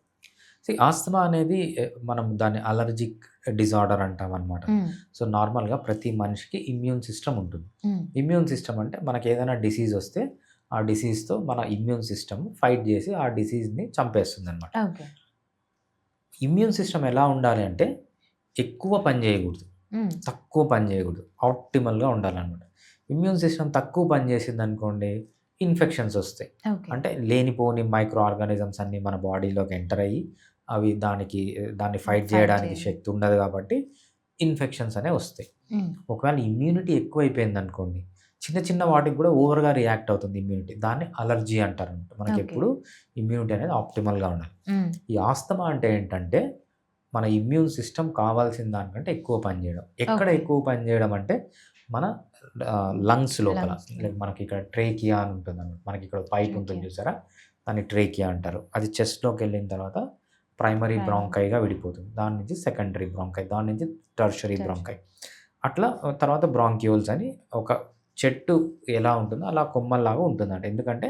ఆస్తమా అనేది మనం దాన్ని అలర్జిక్ డిజార్డర్ అంటామనమాట. హ్మ్. సో, నార్మల్‌గా ప్రతి మనిషికి ఇమ్యూన్ సిస్టమ్ ఉంటుంది. హ్మ్. ఇమ్యూన్ సిస్టమ్ అంటే మనకేదైనా డిసీజ్ వస్తే, ఆ డిసీజ్‌తో మన ఇమ్యూన్ సిస్టమ్ ఫైట్ జేసి ఆ డిసీజ్‌ని చంపేస్తుందనమాట. ఓకే. ఇమ్యూన్ సిస్టమ్ ఎలా ఉండాలి అంటే, ఎక్కువ పని జేయగూడదు. హ్మ్. తక్కువ పని జేయగూడదు. ఆప్టిమల్‌గా ఉండాలనమాట. ఇమ్యూన్ సిస్టమ్ తక్కువ పని జేసిందనుకోండి, ఇన్ఫెక్షన్స్ ఒస్తాయి. ఓకే. అంటే లేనిపోని మైక్రో ఆర్గానిజమ్స్ అన్నీ మన బాడీలోకి ఎంటర్ అయ్యి, అవి దాన్ని ఫైట్ ఫైట్ జేయడానికి చేయాలి. శక్తి ఉండదు గాబట్టి, ఇన్ఫెక్షన్స్ అనేవి ఒస్తాయి. హ్మ్. ఒకవేళ ఇమ్యూనిటీ ఎక్కువైపోయిందనుకోండి, చిన్న చిన్న వాటికి గూడా ఓవర్‌గా రియాక్ట్ అవుతుంది ఇమ్యూనిటీ. దాన్ని అలర్జీ అంటారనమాట. ఓకే. మనకెప్పుడు ఇమ్యూనిటీ అనేది ఆప్టిమల్‌గా ఉండాలి. హ్మ్. ఈ ఆస్తమా అంటే ఏంటంటే, మన ఇమ్యూన్ సిస్టమ్ కావాల్సిన దానికంటే ఎక్కువ పనిచేయడం. ఎక్కడ ఓకే. ఎక్కువ పనిచేయడం అంటే మన లంగ్స్ లోపల. లంగ్స్‌లో. లైక్ మనకి ఇక్కడ ట్రేకియా అని ఉంటుందన్నమాట. మనకి ఇక్కడ పైప్ ఉంటుంది ట్రేకియా. చూసారా? దాన్ని ట్రేకియా అంటారు. అది చెస్ట్‌లోకెళ్ళిన తర్వాత ప్రైమరీ ప్రైమరీ. బ్రాంకైగా విడిపోతుంది. దాని నుంచి సెకండరీ బ్రాంకై, దాని నుంచి టెర్షరీ టెర్షరీ. బ్రాంకై. అట్లా తర్వాత బ్రాంక్యూల్స్ అని ఒక చెట్టు ఎలా ఉంటుందో అలా కొమ్మల్లాగా ఉంటుందంట. ఎందుకంటే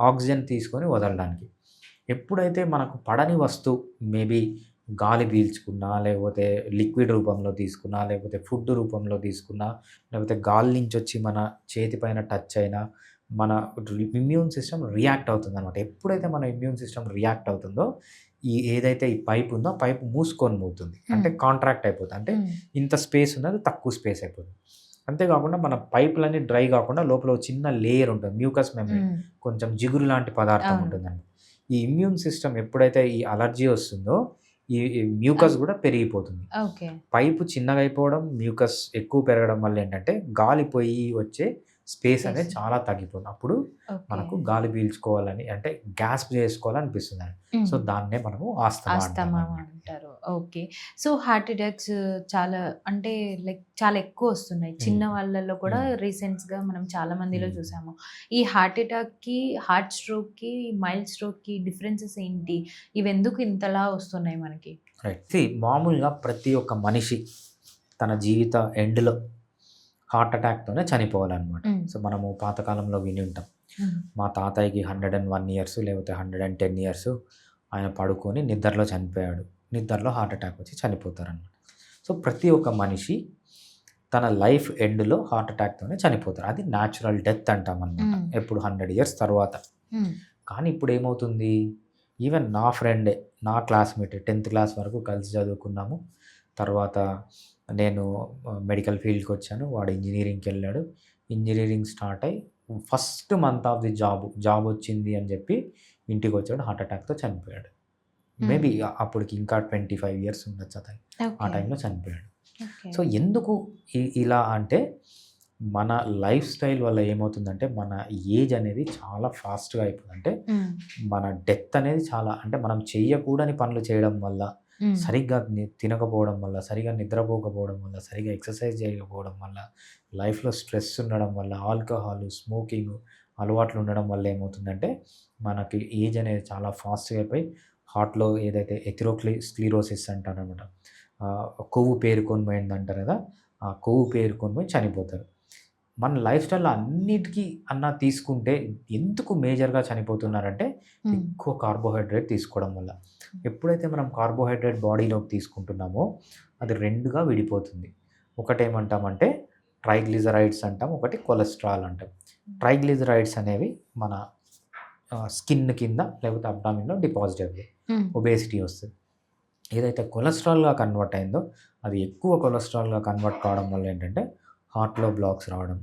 ఆక్సిజన్ తీసుకొని వదలడానికి. ఎప్పుడైతే మనకు పడని వస్తువు మేబీ గాలి పీల్చుకున్నా, లేకపోతే లిక్విడ్ రూపంలో తీసుకున్నా, లేకపోతే ఫుడ్ రూపంలో తీసుకున్నా, లేకపోతే గాలి నుంచొచ్చి మన చేతి పైన టచ్ అయినా, మన ఇమ్యూన్ సిస్టమ్ రియాక్ట్ అవుతుందనమాట. ఎప్పుడైతే మన ఇమ్యూన్ సిస్టమ్ రియాక్ట్ అవుతుందో, ఏదైతే ఈ పైప్ ఉందో, ఆ పైప్ మూసుకొని పోతుంది. అంటే కాంట్రాక్ట్ అయిపోతుంది. అంటే హ్మ్. ఇంత స్పేస్ ఉన్నది తక్కువ స్పేస్ అయిపోతుంది. అంతేకాకుండా మన పైపులన్నీ డ్రై కాకుండా లోపల ఒక చిన్న లేయర్ ఉంటుంది. మ్యూకస్ మెమ్బ్రేన్, హ్మ్. కొంచెం జిగురు లాంటి పదార్థం అవును. ఉంటుందండి. ఈ ఇమ్యూన్ సిస్టమ్ ఎప్పుడైతే ఈ అలర్జీ వస్తుందో, ఈ మ్యూకస్ అద్ కూడా పెరిగిపోతుంది. ఓకే. పైపు చిన్నగా అయిపోవడం, మ్యూకస్ ఎక్కువ పెరగడం వల్ల ఏంటంటే, గాలి పోయి వచ్చే స్పేస్ అనేది స్పేస్. చాలా తగ్గిపోతుంది. అప్పుడు ఓకే. మనకు గాలి పీల్చుకోవాలని అంటే గ్యాస్ప్ చేసుకోవాలనిపిస్తుందండి. సో, హ్మ్. దాన్నే మనము ఆస్తమా ఆస్తమా అంటామనమాట. అంటారు. ఓకే. సో, హార్ట్ అటాక్స్ చాలా అంటే లైక్ చాలా ఎక్కువొస్తున్నాయి. చిన్న హ్మ్. వాళ్ళలో కూడా హ్మ్. రీసెంట్స్‌గా మనం చాలా మందిలో హ్మ్. చూసాము. ఈ హార్ట్ అటాక్‌కి, హార్ట్ స్ట్రోక్‌కి, మైల్డ్ స్ట్రోక్‌కి డిఫరెన్సెస్ ఏంటి? ఇవెందుకు ఇంతలా వస్తున్నాయి మనకి? రైట్. మామూలుగా ప్రతి ఒక్క మనిషి తన జీవిత ఎండ్‌లో హార్ట్ అటాక్‌తోనే చనిపోవాలనమాట. హ్మ్. సో, మనము పాతకాలంలో విని ఉంటాం. హ్మ్. మా తాతయ్యకి 101 ఇయర్స్ లేకపోతే 110 ఇయర్స్ ఆయన పడుకొని నిద్రలో చనిపోయాడు. నిద్రలో హార్ట్ అటాక్ వచ్చి చనిపోతారనమాట. సో, ప్రతి ఒక్క మనిషి తన లైఫ్ ఎండ్‌లో హార్ట్ అటాక్‌తోనే చనిపోతారు. అది న్యాచురల్ డెత్ అంటామనమాట. హ్మ్. ఎప్పుడు 100 ఇయర్స్ తర్వాత. హ్మ్. కానీ ఇప్పుడేమవుతుంది, ఈవెన్ నా ఫ్రెండే, నా క్లాస్‌మేటే 10థ్ క్లాస్ వరకు కలిసి చదువుకున్నాము. తర్వాత నేను మెడికల్ ఫీల్డ్‌కొచ్చాను. వాడు ఇంజినీరింగ్‌కెళ్ళాడు. ఇంజినీరింగ్ స్టార్ట్ అయ్యి ఫస్ట్ మంత్ ఆఫ్ ది జాబొచ్చింది అని చెప్పి ఇంటికొచ్చాడు. హార్ట్ అటాక్‌తో చనిపోయాడు. హ్మ్. మేబీ అప్పటికి ఇంకా 25 ఇయర్స్ ఉండొచ్చు అతనికి. ఆ ఓకే. టైంలో చనిపోయాడు. ఓకే. సో, ఎందుకు ఇలా అంటే మన లైఫ్ స్టైల్ వల్ల ఏమవుతుందంటే మన ఏజ్ అనేది చాలా ఫాస్ట్‌గా అయిపోతుంది. అంటే హ్మ్. మన డెత్ అనేది చాలా అంటే మనం చెయ్యకూడని పనులు చేయడం వల్ల, హ్మ్. సరిగ్గా తినకపోవడం వల్ల, సరిగ్గా నిద్రపోకపోవడం వల్ల, సరిగ్గా ఎక్సర్సైజ్ చేయకపోవడం వల్ల, లైఫ్‌లో స్ట్రెస్ ఉండడం వల్ల, ఆల్కహాలు, స్మోకింగు అలవాట్లు ఉండడం వల్ల ఏమవుతుందంటే మనకి ఏజ్ అనేది చాలా ఫాస్ట్‌గా అయిపోయి హార్ట్‌లో ఏదైతే స్క్లీరోసిస్ అంటారనమాట. కొవ్వు పేరుకొని పోయిందంటారు కదా! ఆ కొవ్వు పేరుకొని పోయి చనిపోతారు. మన లైఫ్ స్టైల్‌లో అన్నిటికి తీసుకుంటే ఎందుకు మేజర్‌గా చనిపోతున్నారంటే హ్మ్. ఎక్కువ కార్బోహైడ్రేట్ తీసుకోవడం వల్ల. ఎప్పుడైతే మనం కార్బోహైడ్రేట్ బాడీలోకి తీసుకుంటున్నామో అది 2గా విడిపోతుంది. ఒకటేమంటామంటే ట్రైగ్లిజరైడ్స్ అంటాం. ఒకటి కొలెస్ట్రాల్ అంటాం. ట్రైగ్లిజరైడ్స్ అనేవి మన స్కిన్ కింద లేకపోతే అబ్డామిన్‌లో డిపాజిట్ అవుతాయి. హ్మ్. ఒబేసిటీ వస్తది. ఏదైతే కొలెస్ట్రాల్‌గా కన్వర్ట్ అయిందో అది ఎక్కువ కొలెస్ట్రాల్‌గా కన్వర్ట్ కావడం వల్ల ఏంటంటే హార్ట్‌లో బ్లాక్స్ రావడం,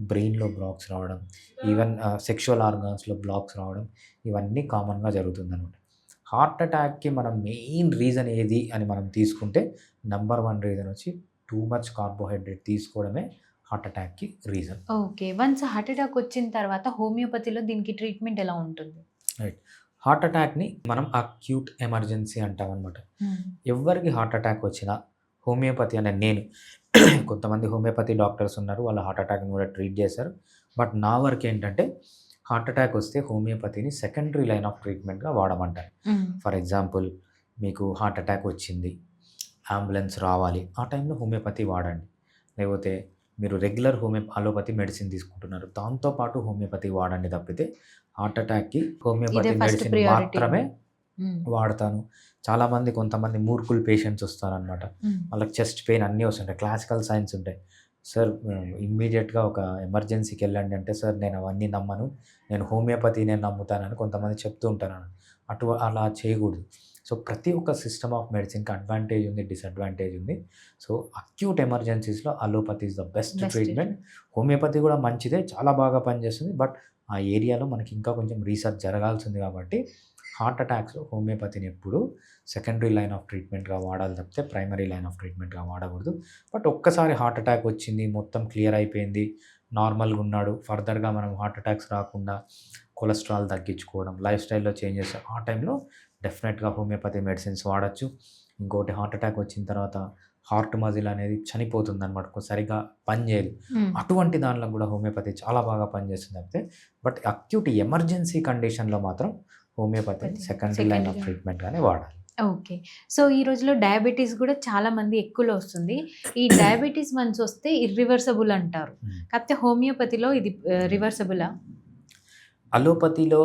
బ్రెయిన్‌లో బ్లాక్స్ రావడం, ఈవెన్ సెక్షువల్ ఆర్గాన్స్‌లో బ్లాక్స్ రావడం ఇవన్నీ కామన్‌గా జరుగుతుందనమాట. హార్ట్ అటాక్‌కి మనం మెయిన్ రీజన్ ఏది అని మనం తీసుకుంటే నంబర్ 1 రీజన్ వచ్చి టూ మచ్ కార్బోహైడ్రేట్ తీసుకోవడమే హార్ట్ అటాక్‌కి reason. Okay. Once heart attack వచ్చిన తర్వాత హోమియోపతిలో దీనికి ట్రీట్మెంట్ ఎలా ఉంటుంది? రైట్. హార్ట్ అటాక్‌ని మనం అక్యూట్ ఎమర్జెన్సీ అంటామనమాట. హ్మ్. ఎవ్వరికి హార్ట్ అటాక్ వచ్చినా హోమియోపతి అనే నేను కొంతమంది హోమియోపతి డాక్టర్స్ ఉన్నారు. వాళ్ళు హార్ట్ అటాక్‌ని కూడా ట్రీట్ చేశారు. బట్ నా వరకేంటంటే హార్ట్ అటాక్ వస్తే హోమియోపతిని సెకండరీ లైన్ ఆఫ్ ట్రీట్మెంట్‌గా వాడమంటారు. హ్మ్. ఫర్ ఎగ్జాంపుల్ మీకు హార్ట్ అటాక్ వచ్చింది. అంబులెన్స్ రావాలి. ఆ టైంలో హోమియోపతి వాడండి. లేకపోతే మీరు రెగ్యులర్ అలోపతి మెడిసిన్ తీసుకుంటున్నారు. దాంతో పాటు హోమియోపతి వాడండి తప్పితే హార్ట్ అటాక్‌కి ఇదే హోమియోపతి ఫస్ట్ మెడిసిన్ ప్రియారిటీ. మాత్రమే హ్మ్. వాడతాను. కొంతమంది మూర్ఖులు పేషెంట్స్ వస్తారనమాట. హ్మ్. వాళ్ళకి చెస్ట్ పెయిన్ అన్నీ వస్తుంటాయి. క్లాసికల్ సైన్స్ ఉంటాయి. సార్ ఇమ్మీడియేట్‌గా ఒక ఎమర్జెన్సీకెళ్ళండి అంటే, సార్ నేను అవన్నీ నమ్మను. నేను హోమియోపతినే నమ్ముతానని కొంతమంది చెప్తూ ఉంటారనమాట. అలా చేయకూడదు. సో, ప్రతి ఒక్క సిస్టమ్ ఆఫ్ మెడిసిన్‌కి అడ్వాంటేజ్ ఉంది, డిసడ్వాంటేజ్ ఉంది. సో, అక్యూట్ ఎమర్జెన్సీస్‌లో allopathy is the best best treatment. Homeopathy కూడా మంచిదే. చాలా బాగా పనిచేస్తుంది. బట్ ఆ ఏరియాలో మనకి ఇంకా కొంచెం రీసెర్చ్ జరగాల్సింది కాబట్టి హార్ట్ అటాక్స్‌లో హోమియోపతిని ఎప్పుడు సెకండరీ లైన్ ఆఫ్ ట్రీట్మెంట్‌గా వాడాలి తప్పితే ప్రైమరీ లైన్ ఆఫ్ ట్రీట్మెంట్‌గా వాడకూడదు. బట్ ఒక్కసారి హార్ట్ అటాక్ వచ్చింది, మొత్తం క్లియర్ అయిపోయింది, నార్మల్‌గా ఉన్నాడు. ఫర్దర్‌గా మనం హార్ట్ అటాక్స్ రాకుండా కొలెస్ట్రాల్ తగ్గించుకోవడం, లైఫ్ స్టైల్‌లో చేంజెస్ ఆ టైంలో డెఫినెట్‌గా హోమియోపతి మెడిసిన్స్ వాడొచ్చు. ఇంకోటి హార్ట్ అటాక్ వచ్చిన తర్వాత హార్ట్ మజిల్ అనేది చనిపోతుందనమాట. సరిగ్గా పని చేయదు. హ్మ్. అటువంటి దాంట్లో కూడా హోమియోపతి చాలా బాగా పనిచేస్తుంది తప్పితే, బట్ అక్యూట్ ఎమర్జెన్సీ కండిషన్‌లో మాత్రం హోమియోపతిని సెకండరీ లైన్ ఆఫ్ సెకండరీగా. ట్రీట్మెంట్‌గానే వాడాలి. ఓకే. సో, ఈ రోజుల్లో డయాబెటిస్ గూడా చాలా మంది ఎక్కువలో వస్తుంది. ఈ డయాబెటిస్ వన్స్ వస్తే ఇర్రివర్సిబుల్ అంటారు. హ్మ్. కాకపోతే హోమియోపతిలో ఇది రివర్సిబులా? అలోపతిలో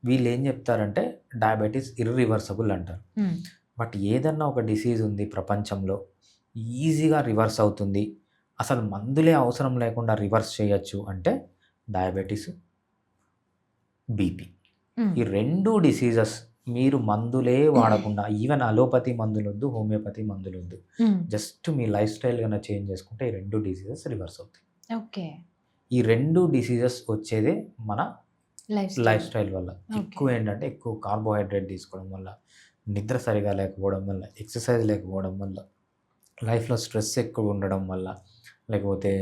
వీళ్ళేం చెప్తారంటే డయాబెటిస్ ఇర్రివర్సిబుల్ అంటారు. హ్మ్. బట్ ఏదన్నా ఒక డిసీజ్ ఉంది ప్రపంచంలో, ఈజీగా రివర్స్ అవుతుంది. అసలు మందులే అవసరం లేకుండా రివర్స్ చేయొచ్చు అంటే డయాబెటిస్, బీపీ. హ్మ్. ఈ 2 డిసీజెస్ మీరు మందులే వాడకుండా ఈవెన్ అలోపతి మందులొద్దు, హోమియోపతి మందులొద్దు. హ్మ్. జస్ట్ మీ లైఫ్ స్టైల్ గన చేంజ్ చేసుకుంటే ఈ 2 డిసీజెస్ రివర్స్ అవుతాయి. ఓకే. ఈ 2 డిసీజెస్ వచ్చేదే మన లైఫ్ లైఫ్ స్టైల్. స్టైల్ వల్ల. ఓకే. ఎక్కువేంటంటే ఎక్కువ కార్బోహైడ్రేట్ తీసుకోవడం వల్ల, నిద్ర సరిగా లేకపోవడం వల్ల, ఎక్సర్సైజ్ లేకపోవడం వల్ల, లైఫ్‌లో స్ట్రెస్ ఎక్కువ ఉండడం వల్ల, లేకపోతే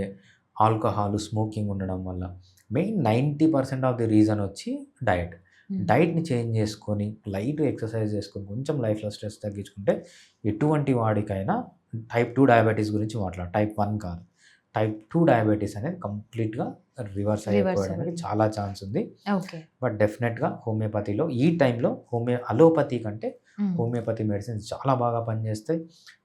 ఆల్కహాల్, స్మోకింగ్ ఉండడం వల్ల. మెయిన్ 90% ఆఫ్ ది రీజన్ వచ్చి డయట్. హ్మ్. డైట్‌ని చేంజ్ చేసుకొని, లైట్ ఎక్సర్సైజ్ చేసుకొని, కొంచెం లైఫ్‌లో స్ట్రెస్ తగ్గించుకుంటే ఎటువంటి వాడికైనా టైప్ 2 డయాబెటిస్ గురించి టైప్ 1 కాదు. టైప్ 2 డయాబెటిస్ అనేది కంప్లీట్‌గా రివర్స్ అయిపోవడానికి రివర్సిబుల్. చాలా ఛాన్స్ ఉంది. ఓకే. బట్ డెఫినెట్‌గా హోమియోపతిలో ఈ టైంలో అలోపతి కంటే హ్మ్. హోమియోపతి మెడిసిన్స్ చాలా బాగా పనిచేస్తాయి.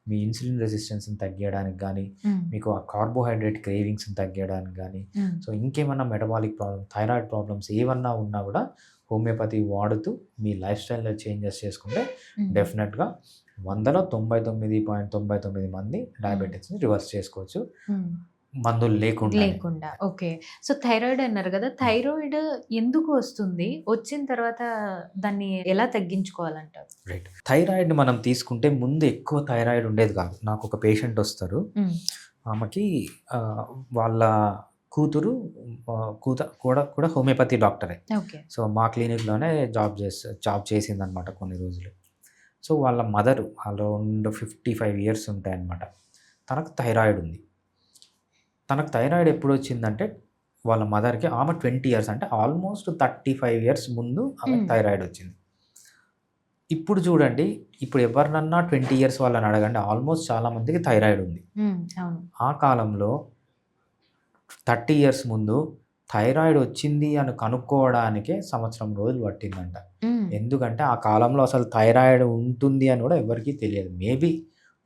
మీ ఇన్సులిన్ రెసిస్టెన్స్‌ని తగ్గియడానికి గానీ, హ్మ్. మీకు ఆ కార్బోహైడ్రేట్ క్రేవింగ్స్‌ని తగ్గియడానికి గానీ, హ్మ్. సో ఇంకేమన్నా మెటబాలిక్ ప్రాబ్లమ్, థైరాయిడ్ ప్రాబ్లమ్స్ ఏవన్నా ఉన్నా గూడా హోమియోపతి వాడుతూ మీ లైఫ్ స్టైల్‌లో చేంజెస్ చేసుకుంటే హ్మ్. డెఫినెట్‌గా 100లో 99.99 మంది డయాబెటిక్స్‌ని రివర్స్ చేసుకోవచ్చు. హ్మ్. మందులు లేకుండానే. లేకుండా. ఓకే. సో, థైరాయిడ్ అన్నారు గదా! థైరాయిడ్ ఎందుకు వస్తుంది? వచ్చిన తర్వాత దాన్ని ఎలా తగ్గించుకోవాలంటారు? రైట్. థైరాయిడ్ మనం తీసుకుంటే ముందు ఎక్కువ థైరాయిడ్ ఉండేది కాదు. నాకొక పేషెంట్ వస్తారు. హ్మ్. ఆమెకి ఆహ్, వాళ్ళ కూతురు కూడా హోమియోపతి డాక్టరే. ఓకే. సో, మా క్లినిక్‌లోనే జాబ్ చేసిందనమాట కొన్ని రోజులు. సో, వాళ్ళ మదరు అరౌండ్ 55 ఇయర్స్ ఉంటాయన్నమాట. తనకు థైరాయిడ్ ఉంది. తనకు థైరాయిడ్ ఎప్పుడొచ్చిందంటే వాళ్ళ మదర్‌కి ఆమె 20 ఇయర్స్ అంటే ఆల్మోస్ట్ 35 ఇయర్స్ ముందు ఆమెకు హ్మ్. థైరాయిడ్ వచ్చింది. ఇప్పుడు చూడండి, ఇప్పుడు ఎవరినన్నా 20 ఇయర్స్ వాళ్ళని అడగండి. ఆల్మోస్ట్ చాలా మందికి థైరాయిడ్ ఉంది. హ్మ్. అవును. ఆ కాలంలో 30 ఇయర్స్ ముందు థైరాయిడ్ వచ్చింది అని కనుక్కోవడానికే సంవత్సరం రోజులు పట్టిందంట. హ్మ్. ఎందుకంటే ఆ కాలంలో అసలు థైరాయిడ్ ఉంటుంది అని కూడా ఎవరికీ తెలియదు. మేబీ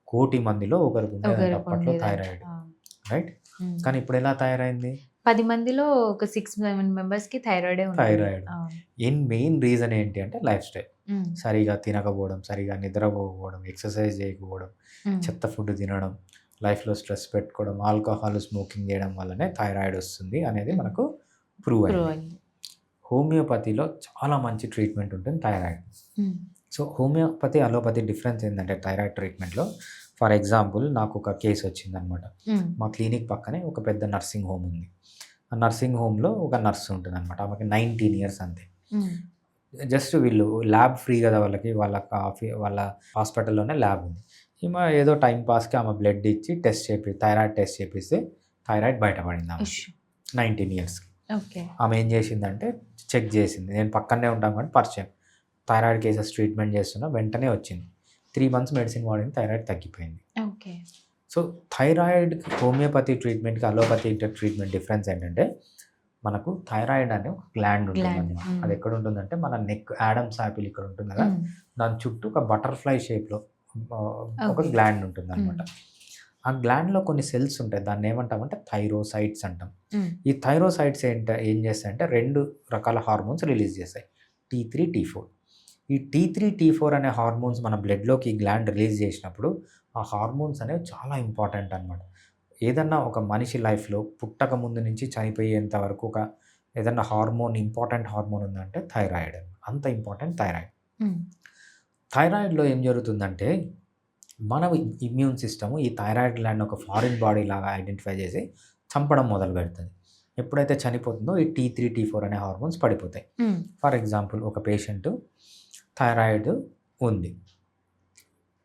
1,00,00,000 మందిలో ఒకరికి ఉండేదంట అప్పట్లో ఒకరికుండేదంట. థైరాయిడ్. అవును. రైట్? హ్మ్. కానీ ఇప్పుడెలా తయారైంది? 10 మందిలో ఒక 6, 7 మెంబర్స్‌కి థైరాయిడే ఉంటుంది. థైరాయిడ్. అవును. మెయిన్ రీజన్ ఏంటి అంటే లైఫ్ స్టైల్. హ్మ్. సరిగ్గా తినకపోవడం, సరిగ్గా నిద్రపోకపోవడం, ఎక్సర్సైజ్ చేయకపోవడం, హ్మ్. చెత్త ఫుడ్ తినడం, లైఫ్‌లో స్ట్రెస్ పెట్టుకోవడం, ఆల్కహాల్, స్మోకింగ్ చేయడం వల్లనే థైరాయిడ్ వస్తుంది అనేది హ్మ్. మనకు ప్రూవ్ ప్రూవ్ అయింది. అయింది. హోమియోపతిలో చాలా మంచి ట్రీట్మెంట్ ఉంటుంది థైరాయిడ్. హ్మ్. సో, హోమియోపతి, అలోపతి డిఫరెన్స్ ఏందంటే థైరాయిడ్ ట్రీట్మెంట్‌లో ఫర్ ఎగ్జాంపుల్ నాకొక కేస్ వచ్చిందనమాట. హ్మ్. మా క్లినిక్ పక్కనే ఒక పెద్ద నర్సింగ్ హోమ్ ఉంది. ఆ నర్సింగ్ హోమ్‌లో ఒక నర్స్ ఉంటదనమాట. ఆమెకి 19 ఇయర్స్ అంతే. హ్మ్. జస్ట్ వీళ్ళు ల్యాబ్ ఫ్రీ గదా! వాళ్ళకి. వాళ్ళ హాస్పిటల్‌లోనే ల్యాబ్ ఉంది. ఈమె ఏదో టైమ్ పాస్‌కి ఆమె బ్లడ్ ఇచ్చి థైరాయిడ్ టెస్ట్ చేపిస్తే థైరాయిడ్ బయటపడింది ఆమెకి. ఇష్ 19 ఇయర్స్‌కి. ఓకే. ఆమె ఏం చేసిందంటే చెక్ చేసింది. నేను పక్కనే ఉంటాం కాబట్టి పరిచయం. థైరాయిడ్ కేసెస్ ట్రీట్మెంట్ చేస్తున్నా వెంటనే వచ్చింది. 3 మంత్స్ మెడిసిన్ వాడింది. థైరాయిడ్ తగ్గిపోయింది. ఓకే. సో, థైరాయిడ్‌కి హోమియోపతి ట్రీట్మెంట్‌కి, అలోపతి ట్రీట్మెంట్ డిఫరెన్స్ ఏంటంటే, మనకు థైరాయిడ్ అనే ఒక గ్లాండ్ గ్లాండ్. ఉంటుందనమాట. హ్మ్. అది ఎక్కడుంటుందంటే, మన యాడమ్స్ యాపిల్ ఇక్కడ ఉంటుంది కదా! హ్మ్. దాని చుట్టూ ఒక బటర్‌ఫ్లై షేప్‌లో ఒక ఓకే. గ్లాండ్ హ్మ్. ఉంటుందనమాట. ఆ గ్లాండ్‌లో కొన్ని సెల్స్ ఉంటాయి. దాన్నేమంటామంటే థైరోసైట్స్ అంటాం. హ్మ్. ఈ థైరోసైట్స్ ఏం చేస్తాయంటే 2 రకాల హార్మోన్స్ రిలీజ్ చేస్తాయి. T3, T4. ఈ T3, T4 అనే హార్మోన్స్ మన బ్లడ్‌లోకి ఈ గ్లాండ్ రిలీజ్ చేసినప్పుడు, ఆ హార్మోన్స్ అనేవి చాలా ఇంపార్టెంట్ అనమాట. ఏదన్నా ఒక మనిషి లైఫ్‌లో పుట్టక ముందు నుంచి చనిపోయేంత వరకు ఏదన్నా ఇంపార్టెంట్ హార్మోన్ ఉందంటే థైరాయిడ్. అంత ఇంపార్టెంట్ థైరాయిడ్. హ్మ్. థైరాయిడ్‌లో ఏం జరుగుతుందంటే, మన ఇమ్యూన్ సిస్టమ్ ఈ థైరాయిడ్ గ్లాండ్‌ని ఒక ఫారిన్ బాడీ లాగా ఐడెంటిఫై చేసి చంపడం మొదలుపెడతది. ఎప్పుడైతే చనిపోతుందో ఈ T3, T4 అనే హార్మోన్స్ పడిపోతాయి. హ్మ్. ఫర్ ఎగ్జాంపుల్ ఒక పేషెంట్ థైరాయిడ్ ఉంది.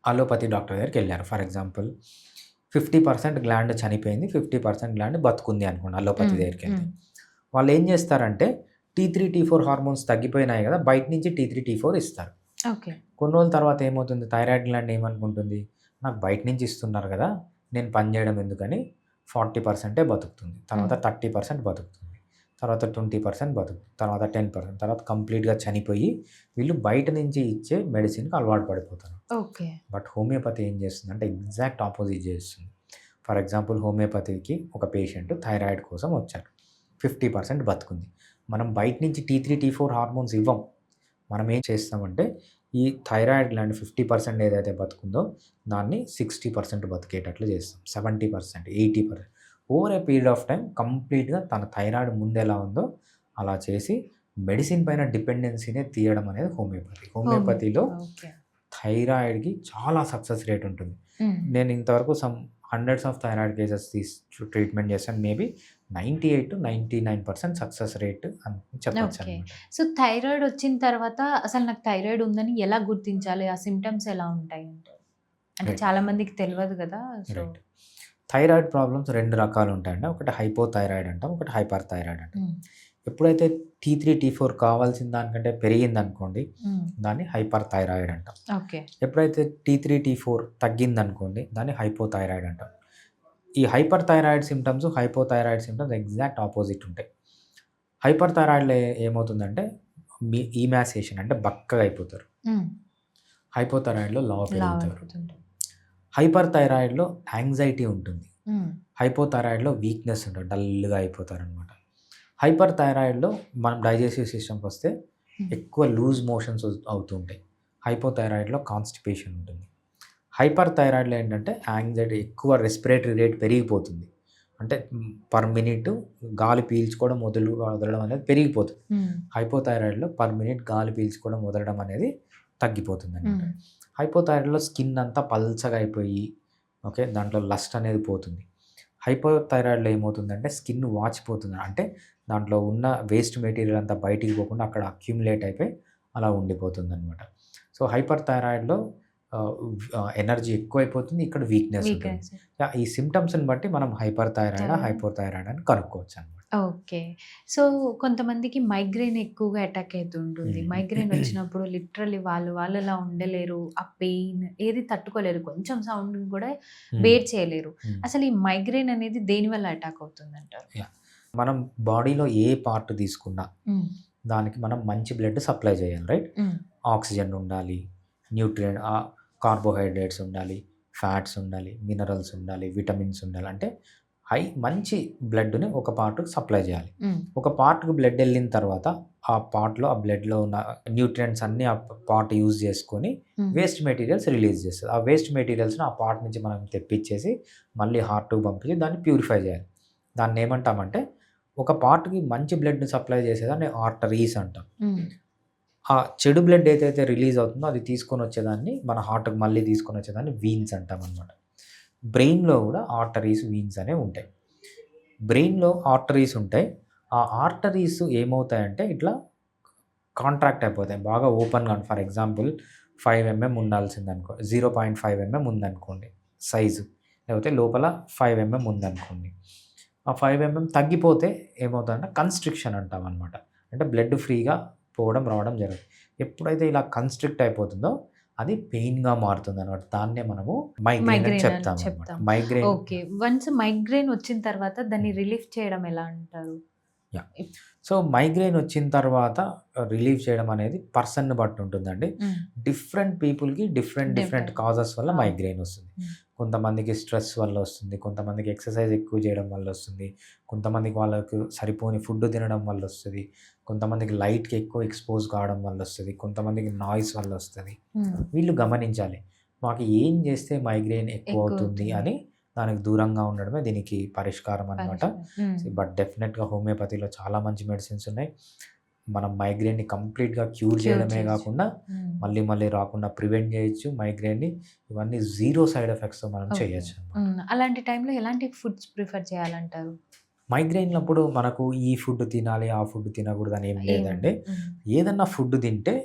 అలోపతి డాక్టర్ దగ్గరికెళ్లారు. ఫర్ ఎగ్జాంపుల్ 50% గ్లాండ్ చనిపోయింది. 50% గ్లాండ్ బతుకుంది అనుకోండి అలోపతి హ్మ్. దగ్గరికెళ్తే. హ్మ్. వాళ్ళేం చేస్తారంటే T3, T4 హార్మోన్స్ తగ్గిపోయినాయి గదా! బయట నుంచి T3, T4 ఇస్తారు. ఓకే. కొన్ని రోజుల తర్వాత ఏమవుతుంది థైరాయిడ్ గ్లాండ్ ఏమనుకుంటుంది, నాకు బయట నుంచి ఇస్తున్నారు కదా! నేను పని చేయడం ఎందుకని 40% బతుకుతుంది. తర్వాత హ్మ్. 30% బతుకుతుంది. తర్వాత 20% బతుకుతుంది. తర్వాత 10% తర్వాత కంప్లీట్‌గా చనిపోయి వీళ్ళు బయట నుంచి ఇచ్చే మెడిసిన్‌కి అలవాటు పడిపోతారు. ఓకే. బట్ హోమియోపతి ఏం చేస్తుందంటే ఎగ్జాక్ట్ ఆపోజిట్ చేస్తుంది. ఫర్ ఎగ్జాంపుల్ హోమియోపతికి ఒక పేషెంట్ థైరాయిడ్ కోసం వచ్చారు. 50% బతుకుంది. మనం బయట నుంచి టీ3, టీ4 హార్మోన్స్ ఇవ్వం. మనం ఏం చేస్తామంటే ఈ థైరాయిడ్ గ్లాండ్ 50% ఏదైతే బతుకుందో దాన్ని 60% బతికేటట్లు చేస్తాం. 70%, 80% over a period of time కంప్లీట్‌గా తన థైరాయిడ్ ముందెలా ఉందో అలా చేసి మెడిసిన్ పైన డిపెండెన్సీనే తీయడం అనేది హోమియోపతి. హోమియోపతిలో ఓకే. థైరాయిడ్‌కి చాలా సక్సెస్ రేట్ ఉంటుంది. హ్మ్. నేను ఇంతవరకు hundreds of thyroid cases treatment చేశాను. మేబీ 98-99% సక్సెస్ రేట్ అని ఓకే. చెప్పొచ్చనమాట. సో, థైరాయిడ్ వచ్చిన తర్వాత అసలు నాకు థైరాయిడ్ ఉందని ఎలా గుర్తించాలి? ఆ సింప్టమ్స్ ఎలా ఉంటాయంటారు? అంటే రైట్. చాలా మందికి తెలవదు గదా! So right. Thyroid problems 2 రకాలుంటాయండి. ఒకటి హైపోథైరాయిడ్ అంటాం. ఒకటి హైపర్ థైరాయిడ్ అంటాం. హ్మ్. ఎప్పుడైతే టీ3, టీ4 కావాల్సిన దానికంటే పెరిగిందనుకోండి, హ్మ్. దాన్ని హైపర్ థైరాయిడ్ అంటాం. ఓకే. ఎప్పుడైతే టీ3, టీ4 తగ్గిందనుకోండి, దాన్ని హైపోథైరాయిడ్ అంటాం. ఈ hyper thyroid symptoms, hypothyroid symptoms exact opposite ఉంటాయి. హైపర్ థైరాయిడ్‌లో ఏమవుతుందంటే ఈమాసేషన్ అంటే బక్కగా అయిపోతారు. హ్మ్. హైపోథైరాయిడ్‌లో లావు లావు పెరుగుతారు. అయిపోతుంటారు. హైపర్ థైరాయిడ్‌లో యాంగ్జైటీ ఉంటుంది. హ్మ్. హైపోథైరాయిడ్‌లో వీక్‌నెస్ ఉంటుంది. డల్‌గా అయిపోతారనమాట. హైపర్ థైరాయిడ్‌లో మనం డైజెస్టివ్ సిస్టమ్‌కొస్తే హ్మ్. ఎక్కువ లూజ్ మోషన్స్ అవుతూ ఉంటాయి. హైపోథైరాయిడ్‌లో కాన్‌స్టిపేషన్ ఉంటుంది. హైపర్ థైరాయిడ్‌లో ఏంటంటే యాంగ్జైటీ ఎక్కువ రెస్పిరేటరీ రేట్ పెరిగిపోతుంది. అంటే పర్ మినిట్ గాలి పీల్చుకోవడం వదలడం అనేది పెరిగిపోతుంది. హ్మ్. హైపోథైరాయిడ్‌లో పర్ మినిట్ గాలి పీల్చుకోవడం వదలడం అనేది తగ్గిపోతుందనమాట. హ్మ్. హైపోథైరాయిడ్‌లో స్కిన్ అంతా పల్చగా అయిపోయి ఓకే. దాంట్లో లస్ట్ అనేది పోతుంది. హైపోథైరాయిడ్‌లో ఏమవుతుందంటే స్కిన్ వాచిపోతుంది. అంటే దాంట్లో ఉన్న వేస్ట్ మెటీరియల్ అంతా బయటికి పోకుండా అక్కడ అక్యుములేట్ అయిపోయి అలా ఉండిపోతుందనమాట. సో, హైపర్ థైరాయిడ్‌లో ఎనర్జీ ఎక్కువైపోతుంది. ఇక్కడ వీక్‌నెస్ ఉంటుంది. వీకెండ్స్. ఈ సింప్టమ్స్‌ని బట్టి మనం హైపర్ థైరాయిడా, థైరాయిడ్. హైపోథైరాయిడా అని కనుక్కోవచ్చనమాట. ఓకే. సో, కొంతమందికి మైగ్రేన్ ఎక్కువగా అటాక్ అయితుంటుంది. హ్మ్. మైగ్రేన్ వచ్చినప్పుడు లిటరల్లీ వాళ్ళలా ఉండలేరు. ఆ పెయిన్ ఏది తట్టుకోలేరు. కొంచెం సౌండ్‌ని కూడా హ్మ్. బేర్ చేయలేరు. హ్మ్. అసలు ఈ మైగ్రేన్ అనేది దేనివల్ల అటాక్ అవుతుందంటారు? యాహ్! మనం బాడీలో ఏ పార్ట్ తీసుకున్నా హ్మ్. దానికి మనం మంచి బ్లడ్ సప్లై చేయాలి. రైట్? హ్మ్. ఆక్సిజన్ ఉండాలి. కార్బోహైడ్రేట్స్ ఉండాలి. ఫ్యాట్స్ ఉండాలి. మినరల్స్ ఉండాలి. విటమిన్స్ ఉండాలి. అంటే మంచి బ్లడ్‌ని ఒక పార్ట్‌కి సప్లై చేయాలి. హ్మ్. ఒక పార్ట్‌కి బ్లడ్ ఎళ్ళిన తర్వాత ఆ బ్లడ్‌లో ఉన్న న్యూట్రియంట్స్ అన్నీ ఆ పార్ట్ యూజ్ చేసుకొని హ్మ్. వేస్ట్ మెటీరియల్స్ రిలీజ్ చేస్తది. ఆ వేస్ట్ మెటీరియల్స్‌ని ఆ పార్ట్ నుంచి మనం తెప్పించేసి మళ్ళీ హార్ట్‌కి పంపించి దాన్ని ప్యూరిఫై చేయాలి. దాన్నేమంటామంటే ఒక పార్ట్‌కి మంచి బ్లడ్‌ని సప్లై చేసేదాన్ని ఆర్టరీస్ అంటాం. హ్మ్. ఆ చెడు బ్లడ్ ఏదైతే రిలీజ్ అవుతుందో అది తీసుకొనొచ్చేదాన్ని మన హార్ట్‌కి మళ్ళీ తీసుకొనొచ్చేదాన్ని వీన్స్ అంటామనమాట. బ్రెయిన్‌లో గూడా ఆర్టరీస్, వీన్స్ అనేవి ఉంటాయి. బ్రెయిన్‌లో ఆర్టరీస్ ఉంటాయి. ఆ ఆర్టరీస్ ఏమవుతాయంటే ఇట్లా కాంట్రాక్ట్ అయిపోతాయి. బాగా ఓపెన్‌గా ఫర్ ఎగ్జాంపుల్ 5 ఉండాల్సిందనుకో 0.5 ఉందనుకోండి సైజు. లేకపోతే లోపల 5 ఉందనుకోండి. ఆ 5 తగ్గిపోతే ఏమవుతదంటే కన్‌స్ట్రిక్షన్ అంటామనమాట. అంటే బ్లడ్ ఫ్రీగా పోవడం, రావడం జరగదు. ఎప్పుడైతే ఇలా కన్‌స్ట్రిక్ట్ అయిపోతుందో అది పెయిన్‌గా మారుతుందనమాట. దాన్నే మనము మైగ్రేన్ అని మైగ్రేన్ అని చెప్తామనమాట. చెప్తాం. Migraine okay. వన్స్ మైగ్రేన్ వచ్చిన తర్వాత దాన్ని హ్మ్. రిలీఫ్ చేయడం ఎలా అంటారు? యాహ్! ఇప్ సో, మైగ్రేన్ వచ్చిన తర్వాత రిలీవ్ చేయడం అనేది పర్సన్‌ని బట్టి ఉంటుందండి. హ్మ్. డిఫరెంట్ పీపుల్‌కి డిఫరెంట్ డిఫరెంట్. కాజెస్ వల్ల అవును. మైగ్రేన్ వస్తుంది. హ్మ్. కొంతమందికి స్ట్రెస్ వల్ల వస్తుంది. కొంతమందికి ఎక్సర్సైజ్ ఎక్కువ చేయడం వల్ల వస్తుంది. కొంతమందికి వాళ్ళకు సరిపోని ఫుడ్ తినడం వల్ల వస్తది. కొంతమందికి లైట్‌కి ఎక్కువ ఎక్స్‌పోజ్ కావడం వల్ల వస్తది. కొంతమందికి నాయిస్ వల్ల వస్తది. హ్మ్. వీళ్ళు గమనించాలి. మాకు ఏం చేస్తే మైగ్రేన్ ఎక్కువవుతుంది ఎక్కువవుతుంది. అని దానికి దూరంగా ఉండడమే దీనికి పరిష్కారం అనమాట. పరిష్కారం. హ్మ్. బట్ డెఫినిట్‌గా హోమియోపతిలో చాలా మంచి మెడిసిన్స్ ఉన్నాయి. మనం మైగ్రేన్‌ని కంప్లీట్‌గా క్యూర్ క్యూర్ చేయడమే చేయొచ్చు. గాకుండా హ్మ్. మళ్ళీ రాకుండా ప్రివెంట్ చేయొచ్చు మైగ్రేన్‌ని. ఇవన్నీ జీరో సైడ్ ఎఫెక్ట్స్‌తో మనం ఓకే. చేయొచ్చనమాట. హ్మ్. అలాంటి టైంలో ఎలాంటి ఫుడ్స్ ప్రిఫర్ చేయాలంటారు? మైగ్రేన్‌లప్పుడు మనకు ఈ ఫుడ్ తినాలి, ఆ ఫుడ్ తినకూడదని ఏం లేదండి. ఏముండదు. హ్మ్. ఏదన్నా ఫుడ్ తింటే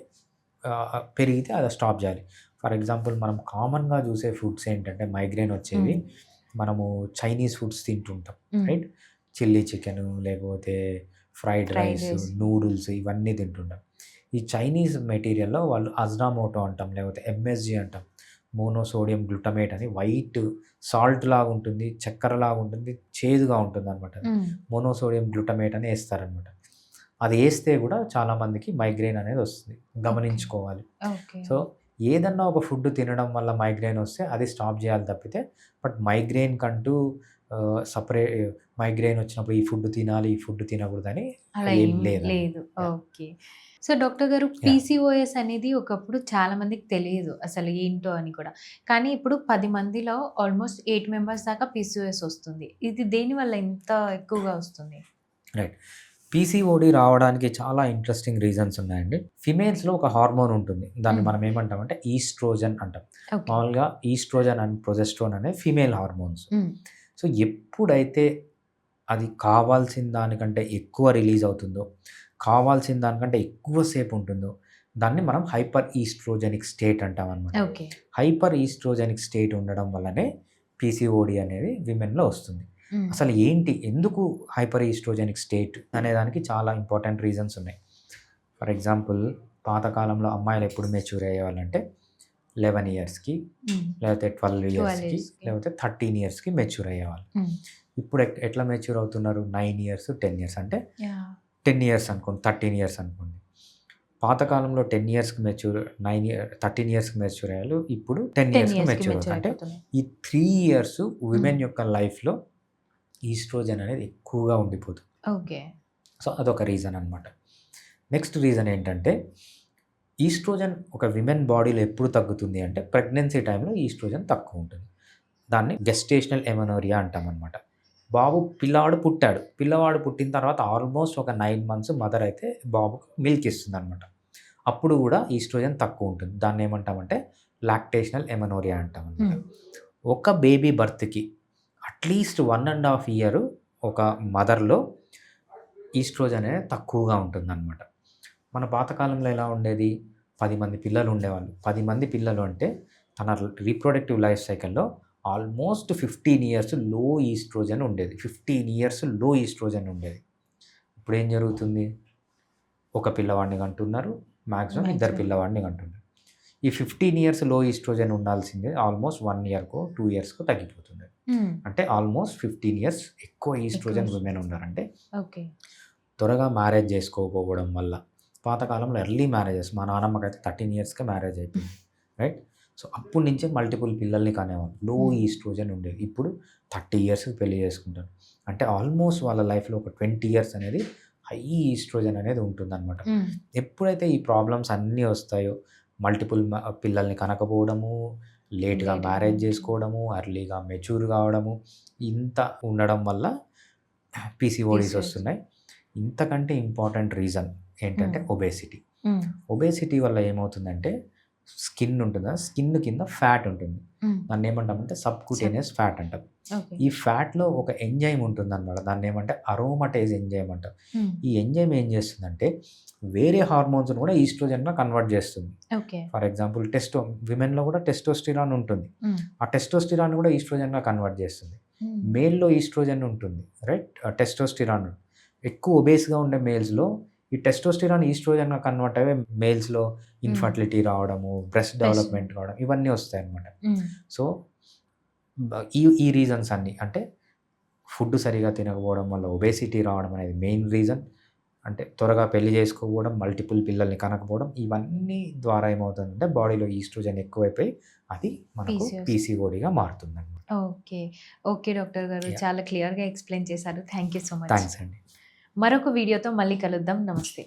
పెరిగితే అది స్టాప్ చేయాలి. ఫర్ ఎగ్జాంపుల్ మనం కామన్‌గా చూసే ఫుడ్స్ ఏంటంటే మైగ్రేన్ వచ్చేవి హ్మ్. మనము చైనీస్ ఫుడ్స్ తింటుంటాం. హ్మ్. రైట్? చిల్లీ చికెను లేకపోతే fried fried rice, rice. Noodles ఇవన్నీ తింటుంటాం. ఈ చైనీస్ మెటీరియల్‌లో వాళ్ళు అజినామోటో అంటాం, లేకపోతే ఎంఎస్జీ అంటాం. మోనోసోడియం గ్లూటమేట్ అని వైట్ సాల్ట్ లాగా ఉంటుంది, చక్కెరలాగా ఉంటుంది, చేదుగా ఉంటుందనమాట అది. హ్మ్. మోనోసోడియం గ్లూటమేట్ అని ఏస్తారనమాట. అది ఏస్తే గూడా చాలామందికి మైగ్రేన్ అనేది వస్తుంది. ఓకే. గమనించుకోవాలి. ఓకే. సో, ఏదన్నా ఒక ఫుడ్ తినడం వల్ల మైగ్రేన్ వస్తే అది స్టాప్ జేయాలి తప్పితే, బట్ మైగ్రేన్‌కంటూ సపరే మైగ్రేన్ వచ్చినప్పుడు ఈ ఫుడ్ తినాలి, ఈ ఫుడ్ తినకూడదని అలా ఏం ఏం లేదనమాట. లేదు. యాహ్! ఓకే. సో, డాక్టర్ గారు యాహ్! పీసీఓఎస్ అనేది ఒకప్పుడు చాలా మందికి తెలీదు అసలు ఏంటో అని కూడా. కానీ ఇప్పుడు 10 మందిలో ఆల్మోస్ట్ 8 మెంబర్స్ దాకా పీసీఓఎస్ వస్తుంది. ఇది దేనివల్ల ఇంత ఎక్కువగా వస్తుంది? రైట్. పీసీఓడీ రావడానికి చాలా ఇంట్రెస్టింగ్ రీజన్స్ ఉన్నాయండి. ఫిమేల్స్‌లో ఒక హార్మోన్ ఉంటుంది. దాన్ని హ్మ్. మనం ఏమంటామంటే ఈస్ట్రోజన్ అంటాం. ఓకే. మామూలుగా ఈస్ట్రోజన్ అండ్ ప్రొజెస్ట్రాన్ అనేవి ఫీమేల్ హార్మోన్స్. హ్మ్. సో, ఎప్పుడైతే అది కావాల్సిన దానికంటే ఎక్కువ రిలీజ్ అవుతుందో, కావాల్సిన దానికంటే ఎక్కువ సేపు ఉంటుందో, దాన్ని మనం హైపర్ ఈస్ట్రోజెనిక్ స్టేట్ అంటామనమాట. ఓకే. హైపర్ ఈస్ట్రోజెనిక్ స్టేట్ ఉండడం వల్లనే పీసీఓడీ అనేది విమెన్‌లో వస్తుంది. హ్మ్. అసలు ఏంటి? ఎందుకు హైపర్ ఈస్ట్రోజెనిక్ స్టేట్ అనేదానికి చాలా ఇంపార్టెంట్ రీజన్స్ ఉన్నాయి. ఫర్ ఎగ్జాంపుల్ పాతకాలంలో అమ్మాయిలు ఎప్పుడు మెచ్యూర్ అయ్యేవాళ్ళంటే 11 ఇయర్స్‌కి, హ్మ్. లేకపోతే 12 12 ఇయర్స్‌కి, ఇయర్స్‌కి. లేకపోతే 13 ఇయర్స్‌కి మెచ్యూర్ అయ్యేవాళ్ళు. హ్మ్. ఇప్పుడు ఎట్లా మెచ్యూర్ అవుతున్నారు? 9 ఇయర్స్, 10 ఇయర్స్ అంటే యాహ్! 10 ఇయర్స్ అనుకోండి, 13 ఇయర్స్ అనుకోండి. పాతకాలంలో 10 ఇయర్స్‌కి మెచ్యూర్ 13 ఇయర్స్‌కి మెచ్యూర్ అయ్యారు. ఇప్పుడు 10 10 ఇయర్స్‌కి ఇయర్స్‌కి మెచ్యూర్ మెచ్యూర్ అవుతారు. అంటే అయిపోతున్నారు. ఈ 3 ఇయర్స్ హ్మ్. విమెన్ యొక్క లైఫ్‌లో ఈస్ట్రోజన్ అనేది ఎక్కువగా ఉండిపోతుంది. ఓకే. సో, అదొక రీజన్ అనమాట. నెక్స్ట్ రీజన్ ఏంటంటే, ఈస్ట్రోజన్ ఒక విమెన్ బాడీలో ఎప్పుడు తగ్గుతుంది అంటే, ప్రెగ్నెన్సీ టైంలో ఈస్ట్రోజన్ తక్కువ ఉంటుంది. దాన్ని గెస్టేషనల్ ఎమనోరియా అంటామనమాట. పిల్లవాడు పుట్టాడు. పిల్లవాడు పుట్టిన తర్వాత ఆల్మోస్ట్ ఒక 9 మంత్స్ మదర్ అయితే బాబుకి మిల్క్ ఇస్తుందనమాట. అప్పుడు గూడా ఈస్ట్రోజన్ తక్కువ ఉంటుంది. దాన్నేమంటామంటే లాక్టేషనల్ ఎమనోరియా అంటామనమాట. హ్మ్. ఒక బేబీ బర్త్‌కి అట్‌లీస్ట్ 1 ½ ఇయర్ ఒక మదర్‌లో ఈస్ట్రోజన్ అనేది తక్కువగా ఉంటుందనమాట. మన పాతకాలంలో ఎలా ఉండేది? 10 మంది పిల్లలు ఉండేవాళ్ళు. 10 మంది పిల్లలు అంటే తన రీప్రొడక్టివ్ లైఫ్ సైకిల్‌లో ఆల్మోస్ట్ 15 ఇయర్స్ లో ఈస్ట్రోజన్ ఉండేది. 15 ఇయర్స్ లో ఈస్ట్రోజన్ ఉండేది. ఇప్పుడేం జరుగుతుంది? ఒక పిల్లవాడిని కంటున్నారు. మాక్సిమం ఇద్దరు మాక్సిమం. పిల్లవాడిని కంటున్నారు. ఈ 15 ఇయర్స్ లో ఈస్ట్రోజన్ ఉండాల్సిందే ఆల్మోస్ట్ 1 ఇయర్‌కో, 2 ఇయర్స్‌కో తగ్గిపోతుంది. హ్మ్. అంటే ఆల్మోస్ట్ 15 ఇయర్స్ ఎక్కువ ఎక్కువ ఈస్ట్రోజన్ వస్తుంది. విమెన్ ఉన్నారంటే ఓకే. త్వరగా మ్యారేజ్ చేసుకోకపోవడం వల్ల. పాతకాలంలో ఎర్లీ మ్యారేజెస్. మా నానమ్మకైతే 13 ఇయర్స్‌కే మ్యారేజ్ అయిపోయింది. రైట్? సో, అప్పటి నుంచే మల్టిపుల్ పిల్లల్ని కనేవాళ్ళు. లో హ్మ్. ఈస్ట్రోజన్ ఉండేది. ఇప్పుడు 30 ఇయర్స్‌కి పెళ్లి చేసుకుంటారు. అంటే ఆల్మోస్ట్ వాళ్ళ లైఫ్‌లో ఒక 20 ఇయర్స్ అనేది హై ఈస్ట్రోజన్ అనేది ఉంటుందనమాట. హ్మ్. ఎప్పుడైతే ఈ ప్రాబ్లమ్స్ అన్నీ వస్తాయో, మల్టిపుల్ పిల్లల్ని కనకపోవడము, లేట్‌గా లేట్‌గా మ్యారేజ్ ఉంటుంది. చేసుకోవడము, ఎర్లీగా మెచ్యూర్ కావడము, ఇంత ఉండడం వల్ల పీసీఓడీస్ పీసీఓఎస్. వస్తున్నాయి. ఇంతకంటే ఇంపార్టెంట్ రీజన్ ఏంటంటే హ్మ్. ఒబేసిటీ. హ్మ్. ఒబేసిటీ వల్ల ఏమవుతుందంటే స్కిన్ ఉంటుందా? స్కిన్ కింద ఫ్యాట్ ఉంటుంది. హ్మ్. దాన్నేమంటామంటే సబ్‌క్యూటేనియస్ ఫ్యాట్ అంటాం. ఓకే. ఈ ఫ్యాట్‌లో ఒక ఎంజైమ్ ఉంటుందనమాట. దాన్నేమంటే అరోమటేజ్ ఎంజైమ్ అంటాం. హ్మ్. ఈ ఎంజైమ్ ఏం చేస్తుందంటే వేరే హార్మోన్స్‌ని కూడా ఈస్ట్రోజన్‌గా కన్వర్ట్ చేస్తుంది. ఓకే. ఫర్ ఎగ్జాంపుల్ విమెన్‌లో కూడా టెస్టోస్టిరాన్ ఉంటుంది. హ్మ్. ఆ టెస్టోస్టిరాన్ కూడా ఈస్ట్రోజన్‌గా కన్వర్ట్ చేస్తుంది. హ్మ్. మేల్‌లో ఈస్ట్రోజన్ ఉంటుంది. రైట్? టెస్టోస్టిరాన్. ఎక్కువ ఒబేస్‌గా ఉండే మేల్స్‌లో ఈ టెస్టోస్టిరాన్ ఈస్ట్రోజన్‌గా కన్వర్ట్ అయ్యి మేల్స్‌లో హ్మ్. ఇన్‌ఫర్టిలిటీ రావడము, బ్రెస్ట్ బెస్ట్. డెవలప్‌మెంట్ కావడం ఇవన్నీ వస్తాయన్నమాట. హ్మ్. సో, ఈ ఈ రీజన్స్ అన్నీ అంటే ఫుడ్ సరిగ్గా తినకపోవడం వల్ల ఒబేసిటీ రావడం అనేది మెయిన్ రీజన్. అంటే త్వరగా పెళ్లి చేసుకోకపోవడం, మల్టిపుల్ పిల్లల్ని కనకపోవడం ఇవన్నీ ద్వారా ఏమవుతుందంటే బాడీలో ఈస్ట్రోజన్ ఎక్కువైపోయి అది మనకు పీసీఓఎస్. పీసీఓడీగా మారుతుందన్నమాట. ఓకే. ఓకే డాక్టర్ గారు. యాహ్! చాలా క్లియర్‌గా ఎక్స్‌ప్లెయిన్ చేశారు. Thank you so much. Thanks అండి. మరొక వీడియోతో మళ్ళీ కలుద్దాం. నమస్తే.